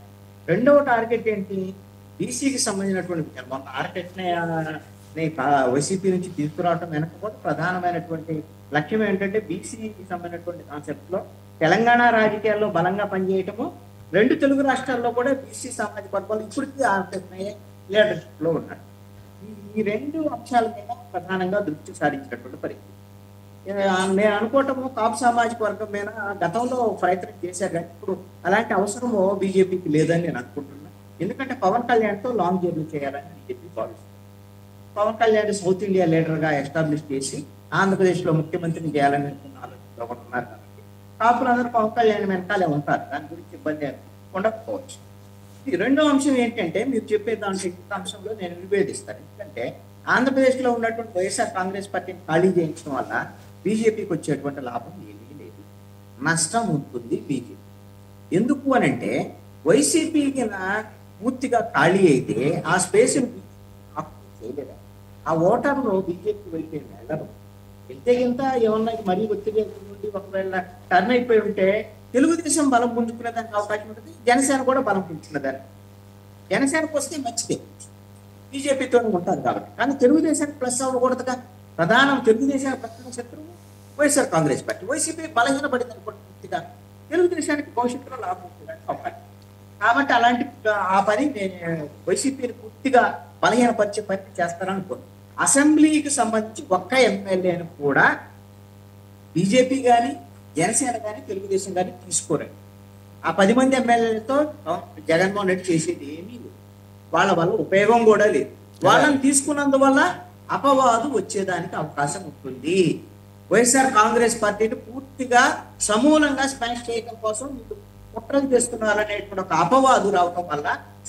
రెండవ టార్గెట్ ఏంటి, బీసీకి సంబంధించినటువంటి విషయాలు. మొన్న ఆర్కెట్ని వైసీపీ నుంచి తీసుకురావడం వెనక కూడా ప్రధానమైనటువంటి లక్ష్యం ఏంటంటే బీసీకి సంబంధించినటువంటి కాన్సెప్ట్లో తెలంగాణ రాజకీయాల్లో బలంగా పనిచేయటము, 2 తెలుగు రాష్ట్రాల్లో కూడా బీసీ సామాజిక వర్గాలు ఇప్పటికీ లీడర్షిప్లో ఉన్నారు. ఈ 2 అంశాల మీద ప్రధానంగా దృష్టి సారించినటువంటి పరిస్థితి. నేను అనుకోవటము కాపు సామాజిక వర్గం మీద గతంలో ప్రయత్నం చేశారు కానీ ఇప్పుడు అలాంటి అవసరము బీజేపీకి లేదని నేను అనుకుంటున్నాను. ఎందుకంటే పవన్ కళ్యాణ్తో లాంగ్ జర్నీ చేయాలని బీజేపీ భావిస్తుంది. పవన్ కళ్యాణ్ సౌత్ ఇండియా లీడర్గా ఎస్టాబ్లిష్ చేసి ఆంధ్రప్రదేశ్లో ముఖ్యమంత్రిని చేయాలని ఆలోచనలో ఉన్నారు కాబట్టి కాపులందరూ పవన్ కళ్యాణ్ వెనకాలే ఉంటారు. దాని గురించి ఇబ్బంది ఉండకపోవచ్చు. ఈ రెండో అంశం ఏంటంటే మీరు చెప్పే దాంట్లో అంశంలో నేను నివేదిస్తాను. ఎందుకంటే ఆంధ్రప్రదేశ్లో ఉన్నటువంటి వైఎస్ఆర్ కాంగ్రెస్ పార్టీని ఖాళీ చేయించడం వల్ల బీజేపీకి వచ్చేటువంటి లాభం ఏమీ లేదు, నష్టం ఉంటుంది బీజేపీ. ఎందుకు అనంటే వైసీపీకి పూర్తిగా ఖాళీ అయితే ఆ స్పేస్ చేయలేదు. ఆ ఓటర్లు బీజేపీ వైపు వెళ్ళరు. వెళ్తే గింత ఏమన్నా మరీ ఒత్తిడి నుండి ఒకవేళ టర్న్ అయిపోయి ఉంటే తెలుగుదేశం బలం పుంజుకునేదానికి అవకాశం ఉంటుంది, జనసేన కూడా బలం పుంజుకునేదాన్ని. జనసేనకు వస్తే మంచిదే, బీజేపీతో ఉంటారు కాబట్టి. కానీ తెలుగుదేశానికి ప్లస్ అవ్వకూడదుగా. తెలుగుదేశానికి ప్రధాన శత్రువు వైఎస్ఆర్ కాంగ్రెస్ పార్టీ. వైసీపీ బలహీనపడింది అనుకోండి పూర్తిగా, తెలుగుదేశానికి భవిష్యత్తులో లాభం ఉంటుంది అవకాశం. కాబట్టి అలాంటి ఆ పని నేను వైసీపీని పూర్తిగా బలహీనపరిచే పని చేస్తారనుకోండి. అసెంబ్లీకి సంబంధించి ఒక్క ఎమ్మెల్యేను కూడా బీజేపీ కానీ జనసేన కానీ తెలుగుదేశం కానీ తీసుకోరండి. ఆ 10 మంది ఎమ్మెల్యేలతో జగన్మోహన్ రెడ్డి చేసేది ఏమీ లేదు, వాళ్ళ వల్ల ఉపయోగం కూడా లేదు. వాళ్ళని తీసుకున్నందువల్ల అపవాదు వచ్చేదానికి అవకాశం ఉంటుంది. వైఎస్ఆర్ కాంగ్రెస్ పార్టీని పూర్తిగా సమూలంగా స్మాష్ చేయడం కోసం కుట్రలు చేస్తున్నారు అనేటువంటి ఒక అపవాదు రావడం వల్ల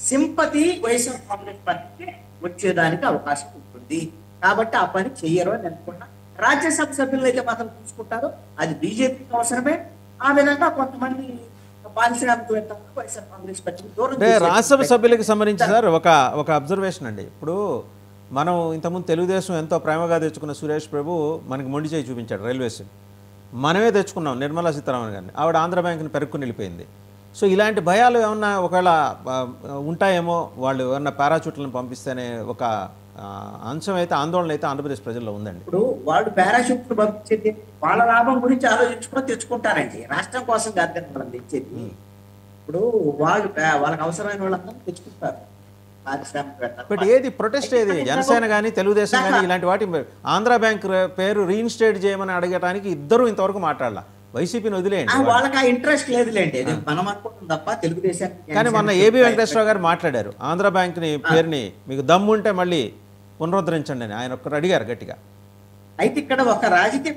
సింపతి వైఎస్ఆర్ కాంగ్రెస్ పార్టీకి వచ్చేదానికి అవకాశం ఉంటుంది. కాబట్టి ఆ పని చెయ్యరు అని అనుకున్నా. రాజ్యసభ సభ్యులు అయితే మాత్రం చూసుకుంటారు, అది బీజేపీకి అవసరమే. ఆ విధంగా కొంతమంది పారిశ్రామికవేత్తలు వైఎస్ఆర్ కాంగ్రెస్ పార్టీకి దూరం అంటే రాజ్యసభ సభ్యులకు సంబంధించి సార్ ఒక అబ్జర్వేషన్ అండి. ఇప్పుడు మనం ఇంతకుముందు తెలుగుదేశం ఎంతో ప్రేమగా తెచ్చుకున్న సురేష్ ప్రభు మనకి మొండి చేయి చూపించాడు రైల్వేస్. మనమే తెచ్చుకున్నాం నిర్మలా సీతారామన్ గారిని, ఆవిడ ఆంధ్ర బ్యాంకుని పెరుక్కుని వెళ్ళిపోయింది. సో ఇలాంటి భయాలు ఏమన్నా ఒకవేళ ఉంటాయేమో, వాళ్ళు ఏమన్నా పారాచూట్లను పంపిస్తేనే ఒక అంశం అయితే ఆందోళన అయితే ఆంధ్రప్రదేశ్ ప్రజల్లో ఉందండి. ఇప్పుడు వాళ్ళు పారాషూట్లు పంపించేది వాళ్ళ లాభం గురించి ఆలోచించుకొని తెచ్చుకుంటారండి, రాష్ట్రం కోసం కాదు కదా మనం తెచ్చేది. ఇప్పుడు వాళ్ళకి అవసరమైన వాళ్ళందరూ తెచ్చుకుంటారు పారిశ్రామికవేత్తలు. బట్ ఏది ప్రొటెస్ట్ ఏది జనసేన కానీ తెలుగుదేశం కానీ ఇలాంటి వాటి ఆంధ్ర బ్యాంక్ పేరు రీఇన్స్టేట్ చేయమని అడగటానికి ఇద్దరు ఇంతవరకు మాట్లాడాల. వైసీపీని వదిలేయండి, వాళ్ళకి ఆ ఇంట్రెస్ట్ లేదులేండి, మనం అనుకుంటాం తప్ప తెలుగుదేశానికి. కానీ మొన్న ఏబి వెంకటేశ్వరరావు గారు మాట్లాడారు, ఆంధ్ర బ్యాంక్ని పేరుని మీకు దమ్ము ఉంటే మళ్ళీ పునరుద్ధరించండి అని ఆయన ఒక్కరు అడిగారు గట్టిగా. అయితే ఇక్కడ ఒక రాజకీయ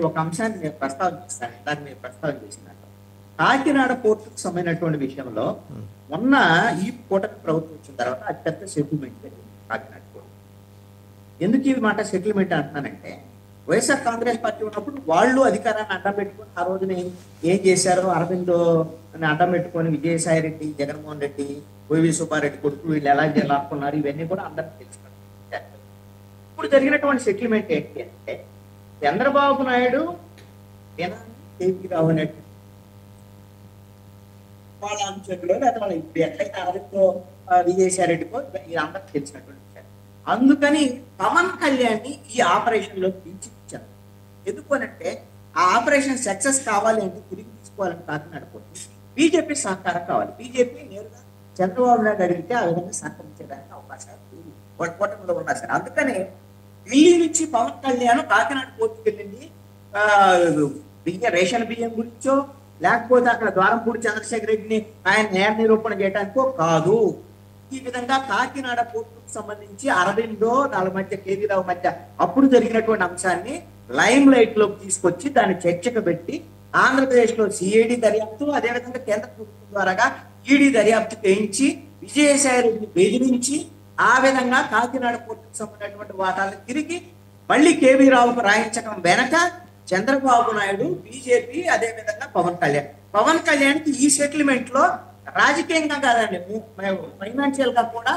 ఒక అంశాన్ని నేను ప్రస్తావిస్తాను, దాన్ని మీరు ప్రస్తావించినట్టు కాకినాడ పోర్టుకు సంబంధించినటువంటి విషయంలో మొన్న ఈ కూటమి ప్రభుత్వం వచ్చిన తర్వాత అత్యంత సెటిల్మెంట్ జరిగింది కాకినాడ పోర్టు. ఎందుకు ఈ మాట సెటిల్మెంట్ అంటున్నానంటే, వైఎస్ఆర్ కాంగ్రెస్ పార్టీ ఉన్నప్పుడు వాళ్ళు అధికారాన్ని అడ్డం పెట్టుకొని ఆ రోజున ఏం చేశారో అరవిందో అని అడ్డం పెట్టుకొని విజయసాయి రెడ్డి, జగన్మోహన్ రెడ్డి, వైవి సుబ్బారెడ్డి కొడుకు వీళ్ళు ఎలా లాక్కున్నారు ఇవన్నీ కూడా అందరికీ తెలుసుకున్నారు. ఇప్పుడు జరిగినటువంటి సెటిల్మెంట్ ఏంటి అంటే, చంద్రబాబు నాయుడు కేపీ రావు అనేటువంటి వాళ్ళ అంచెలో లేదా వాళ్ళ ఇప్పుడు ఎట్లయితే అరవిందో విజయసాయి రెడ్డికో అందరికి తెలిసినటువంటి విషయం. అందుకని పవన్ కళ్యాణ్ ని ఈ ఆపరేషన్ లో దించిచ్చారు. ఎందుకు అనంటే ఆ ఆపరేషన్ సక్సెస్ కావాలి అంటే తిరిగి తీసుకోవాలని కాకినాడ పోటీ బీజేపీ సహకారం కావాలి. బీజేపీ నేరుగా చంద్రబాబు నాయుడు అడిగితే ఆ విధంగా సహకరించడానికి అవకాశాలు వాళ్ళ కూటమిలో ఉన్నారు సార్. అందుకని ఢిల్లీ నుంచి పవన్ కళ్యాణ్ కాకినాడ పోటీకి వెళ్ళింది రేషన్ బియ్యం గురించో లేకపోతే అక్కడ ద్వారంపూడి చంద్రశేఖర్ రెడ్డిని ఆయన నేర నిరూపణ చేయడానికో కాదు. ఈ విధంగా కాకినాడ పోర్టుకు సంబంధించి అరవిందో వాళ్ళ మధ్య కేవీ రావు మధ్య అప్పుడు జరిగినటువంటి అంశాన్ని లైమ్ లైట్ లోకి తీసుకొచ్చి దాన్ని చర్చకు పెట్టి ఆంధ్రప్రదేశ్ లో సిఐడి దర్యాప్తు అదేవిధంగా కేంద్ర ప్రభుత్వం ద్వారాగా ఈడీ దర్యాప్తు చేయించి విజయసాయి రెడ్డిని బెదిరించి ఆ విధంగా కాకినాడ పోర్టుకు సంబంధించినటువంటి వాటాలను తిరిగి మళ్ళీ కేవీ రావుకు రాయించడం వెనక చంద్రబాబు నాయుడు, బీజేపీ, అదేవిధంగా పవన్ కళ్యాణ్కి ఈ సెటిల్మెంట్ లో రాజకీయంగా కాదండి ఫైనాన్షియల్ గా కూడా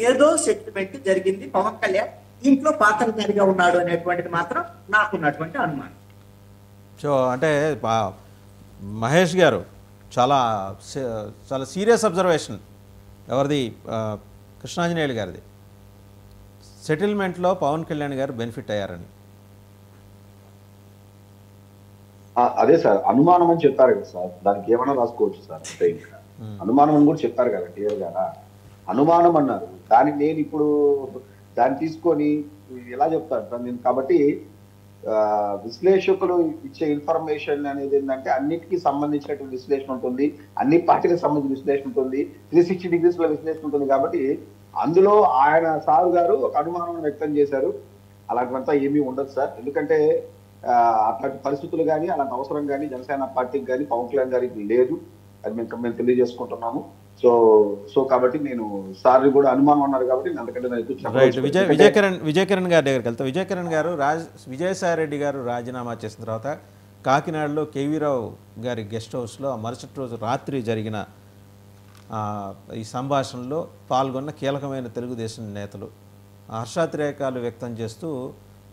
ఏదో సెటిల్మెంట్ జరిగింది. పవన్ కళ్యాణ్ దీంట్లో పాత్రధారిగా ఉన్నాడు అనేటువంటిది మాత్రం నాకున్నటువంటి అనుమానం. సో అంటే మహేష్ గారు చాలా సీరియస్ అబ్జర్వేషన్ ఎవరిది, కృష్ణాంజనేయులు గారిది. సెటిల్మెంట్లో పవన్ కళ్యాణ్ గారు బెనిఫిట్ అయ్యారని. అదే సార్ అనుమానం అని చెప్పారు కదా సార్, దానికి ఏమైనా రాసుకోవచ్చు సార్. అంటే ఇంకా అనుమానం అని కూడా చెప్పారు కదా క్లియర్ గా, అనుమానం అన్నారు. నేను ఇప్పుడు దాన్ని తీసుకొని ఎలా చెప్తాను నేను. కాబట్టి విశ్లేషకులు ఇచ్చే ఇన్ఫర్మేషన్ అనేది ఏంటంటే అన్నిటికీ సంబంధించినటువంటి విశ్లేషణ ఉంటుంది, అన్ని పార్టీలకు సంబంధించిన విశ్లేషణ ఉంటుంది, 360 degrees లో విశ్లేషణ ఉంటుంది. కాబట్టి అందులో ఆయన సారు గారు ఒక అనుమానం వ్యక్తం చేశారు. అలాంటివంతా ఏమీ ఉండదు సార్. ఎందుకంటే అట్లాంటి పరిస్థితులు కానీ అలాంటి అవసరం కానీ జనసేన పార్టీకి కానీ పవన్ కళ్యాణ్ గారికి లేదు. అది మేము తెలియజేసుకుంటున్నాము. సో కాబట్టి నేను సార్ కూడా అనుమానం అన్నారు కాబట్టి అంతకంటే విజయకిరణ్ గారి దగ్గరికి వెళ్తా. విజయకిరణ్ గారు విజయసాయి రెడ్డి గారు రాజీనామా చేసిన తర్వాత కాకినాడలో కేవీరావు గారి గెస్ట్ హౌస్లో మరుసటి రోజు రాత్రి జరిగిన ఈ సంభాషణలో పాల్గొన్న కీలకమైన తెలుగుదేశం నేతలు హర్షాతిరేకాలు వ్యక్తం చేస్తూ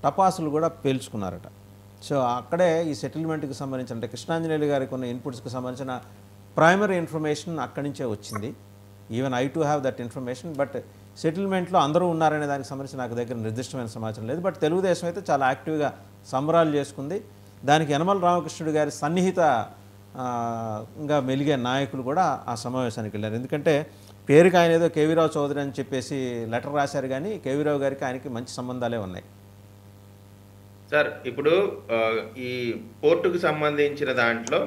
టపాసులు కూడా పేల్చుకున్నారట. సో అక్కడే ఈ సెటిల్మెంట్కి సంబంధించిన అంటే కృష్ణాంజనేయులు గారికి ఉన్న ఇన్పుట్స్కి సంబంధించిన ప్రైమరీ ఇన్ఫర్మేషన్ అక్కడి నుంచే వచ్చింది. Even I too have that information. But సెటిల్మెంట్లో అందరూ ఉన్నారనే దానికి సంబంధించి నాకు దగ్గర నిర్దిష్టమైన సమాచారం లేదు. బట్ తెలుగుదేశం అయితే చాలా యాక్టివ్గా సంబరాలు చేసుకుంది. దానికి యనమల రామకృష్ణుడు గారి సన్నిహితంగా మెలిగే నాయకులు కూడా ఆ సమావేశానికి వెళ్ళారు. ఎందుకంటే పేరుకి ఆయన ఏదో కేవీరావు చౌదరి అని చెప్పేసి లెటర్ రాశారు, కానీ కేవీరావు గారికి ఆయనకి మంచి సంబంధాలే ఉన్నాయి. సార్ ఇప్పుడు ఈ పోర్టుకు సంబంధించిన దాంట్లో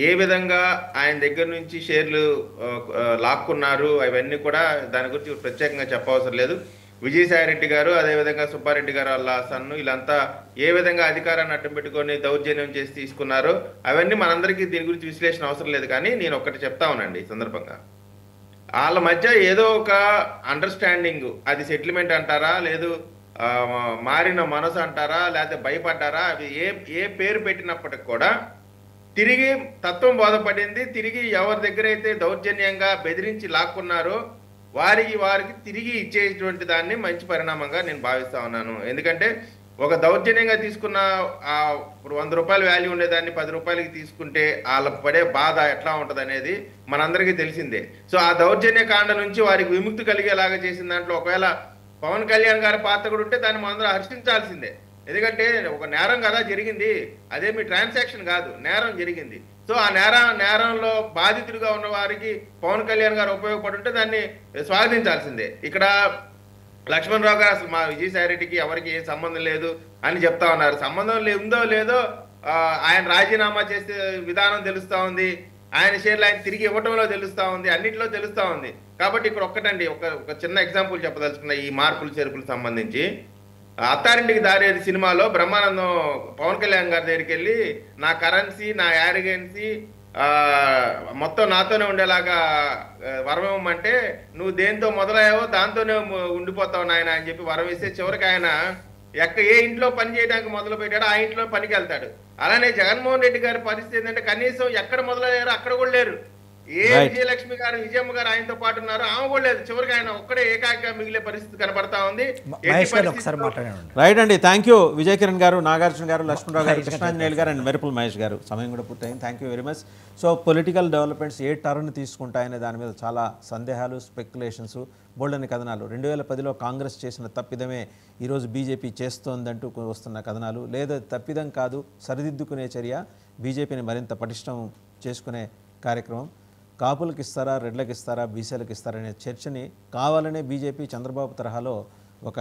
ఏ విధంగా ఆయన దగ్గర నుంచి షేర్లు లాక్కున్నారు అవన్నీ కూడా దాని గురించి ప్రత్యేకంగా చెప్పవసరం లేదు. విజయసాయిరెడ్డి గారు, అదేవిధంగా సుబ్బారెడ్డి గారు వాళ్ళ సన్ను వీళ్ళంతా ఏ విధంగా అధికారాన్ని అడ్డం పెట్టుకొని దౌర్జన్యం చేసి తీసుకున్నారో అవన్నీ మనందరికీ దీని గురించి విశ్లేషణ అవసరం లేదు. కానీ నేను ఒక్కటి చెప్తా ఉన్నాండి ఈ సందర్భంగా, వాళ్ళ మధ్య ఏదో ఒక అండర్స్టాండింగ్, అది సెటిల్మెంట్ అంటారా, లేదు మారిన మనసు అంటారా, లేకపోతే భయపడ్డారా, అవి ఏ పేరు పెట్టినప్పటికి కూడా తిరిగి తత్వం బోధపడింది. తిరిగి ఎవరి దగ్గర అయితే దౌర్జన్యంగా బెదిరించి లాక్కున్నారో వారికి తిరిగి ఇచ్చేటువంటి దాన్ని మంచి పరిణామంగా నేను భావిస్తా ఉన్నాను. ఎందుకంటే ఒక దౌర్జన్యంగా తీసుకున్న ఇప్పుడు 100 రూపాయల వాల్యూ ఉండేదాన్ని 10 రూపాయలకి తీసుకుంటే వాళ్ళ పడే బాధ ఎట్లా ఉంటుంది అనేది మనందరికీ తెలిసిందే. సో ఆ దౌర్జన్య కాండ నుంచి వారికి విముక్తి కలిగేలాగా చేసిన దాంట్లో ఒకవేళ పవన్ కళ్యాణ్ గారి పాత్ర కూడా ఉంటే దాన్ని మనందరూ హర్షించాల్సిందే. ఎందుకంటే ఒక నేరం కదా జరిగింది, అదేమి ట్రాన్సాక్షన్ కాదు, నేరం జరిగింది. సో ఆ నేరంలో బాధితుడిగా ఉన్న వారికి పవన్ కళ్యాణ్ గారు ఉపయోగపడి ఉంటే దాన్ని స్వాగతించాల్సిందే. ఇక్కడ లక్ష్మణరావు గారు అసలు మా విజయసాయిరెడ్డికి ఎవరికి ఏ సంబంధం లేదు అని చెప్తా ఉన్నారు. సంబంధం ఉందో లేదో ఆయన రాజీనామా చేసే విధానం తెలుస్తా ఉంది, ఆయన షేర్లు ఆయన తిరిగి ఇవ్వటంలో తెలుస్తా ఉంది, అన్నింటిలో తెలుస్తా ఉంది. కాబట్టి ఇక్కడ ఒక్కటండి, ఒక చిన్న ఎగ్జాంపుల్ చెప్పదలుచుకున్న ఈ మార్పులు చేర్పులకు సంబంధించి. అత్తారింటికి దారేది సినిమాలో బ్రహ్మానందం పవన్ కళ్యాణ్ గారి దగ్గరికి వెళ్ళి నా కరెన్సీ, నా యారిగెన్సీ మొత్తం నాతోనే ఉండేలాగా వరం ఇవ్వమంటే నువ్వు దేంతో మొదలయ్యావో దాంతోనే ఉండిపోతావు నాయన అని చెప్పి వరం ఇస్తే చివరికి ఆయన ఏ ఇంట్లో పని చేయడానికి మొదలు పెట్టాడో ఆ ఇంట్లో పనికి వెళ్తాడు. అలానే జగన్మోహన్ రెడ్డి గారి పరిస్థితి ఏంటంటే కనీసం ఎక్కడ మొదలయ్యారో అక్కడ కూడా లేరు. విజయలక్ష్మి గారు, విజయమ్మ గారు ఆయనతో పాటు ఉన్నారు, ఆమె కూడా లేదు. చివరికి ఆయన ఒక్కడే ఏకాకిగా మిగిలే పరిస్థితి కనబడతా ఉంది. రైట్ అండి, థ్యాంక్ యూ విజయ్ కిరణ్ గారు, నాగార్జున గారు, లక్ష్మణరావు గారు, కృష్ణాంజనేయులు గారు అండ్ మెరుపుల మహేష్ గారు. సమయం కూడా పూర్తయింది. Thank you very much. So political developments ఏ టర్న్ తీసుకుంటాయనే దాని మీద చాలా సందేహాలు, స్పెక్యులేషన్స్, బోల్డని కథనాలు. 2010లో కాంగ్రెస్ చేసిన తప్పిదమే ఈరోజు బీజేపీ చేస్తోందంటూ వస్తున్న కథనాలు, లేదా తప్పిదం కాదు సరిదిద్దుకునే చర్య, బీజేపీని మరింత పటిష్టం చేసుకునే కార్యక్రమం, కాపులకు ఇస్తారా, రెడ్లకు ఇస్తారా, బీసీలకు ఇస్తారా అనే చర్చని కావాలనే బీజేపీ చంద్రబాబు తరహాలో ఒక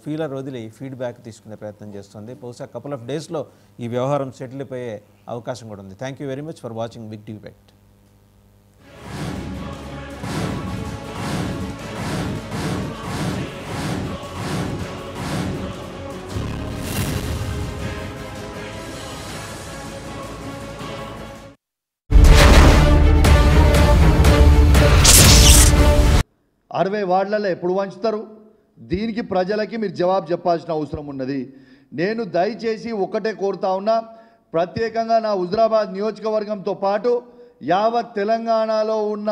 ఫీలర్ వదిలి ఫీడ్బ్యాక్ తీసుకునే ప్రయత్నం చేస్తుంది. బహుశా కపుల్ ఆఫ్ డేస్లో ఈ వ్యవహారం సెటిల్ అయిపోయే అవకాశం కూడా ఉంది. Thank you very much for watching big debate. అరవై వార్డులలో ఎప్పుడు వంచుతారు? దీనికి ప్రజలకి మీరు జవాబు చెప్పాల్సిన అవసరం ఉన్నది. నేను దయచేసి ఒకటే కోరుతా ఉన్నా, ప్రత్యేకంగా నా హుజురాబాద్ నియోజకవర్గంతో పాటు యావత్ తెలంగాణలో ఉన్న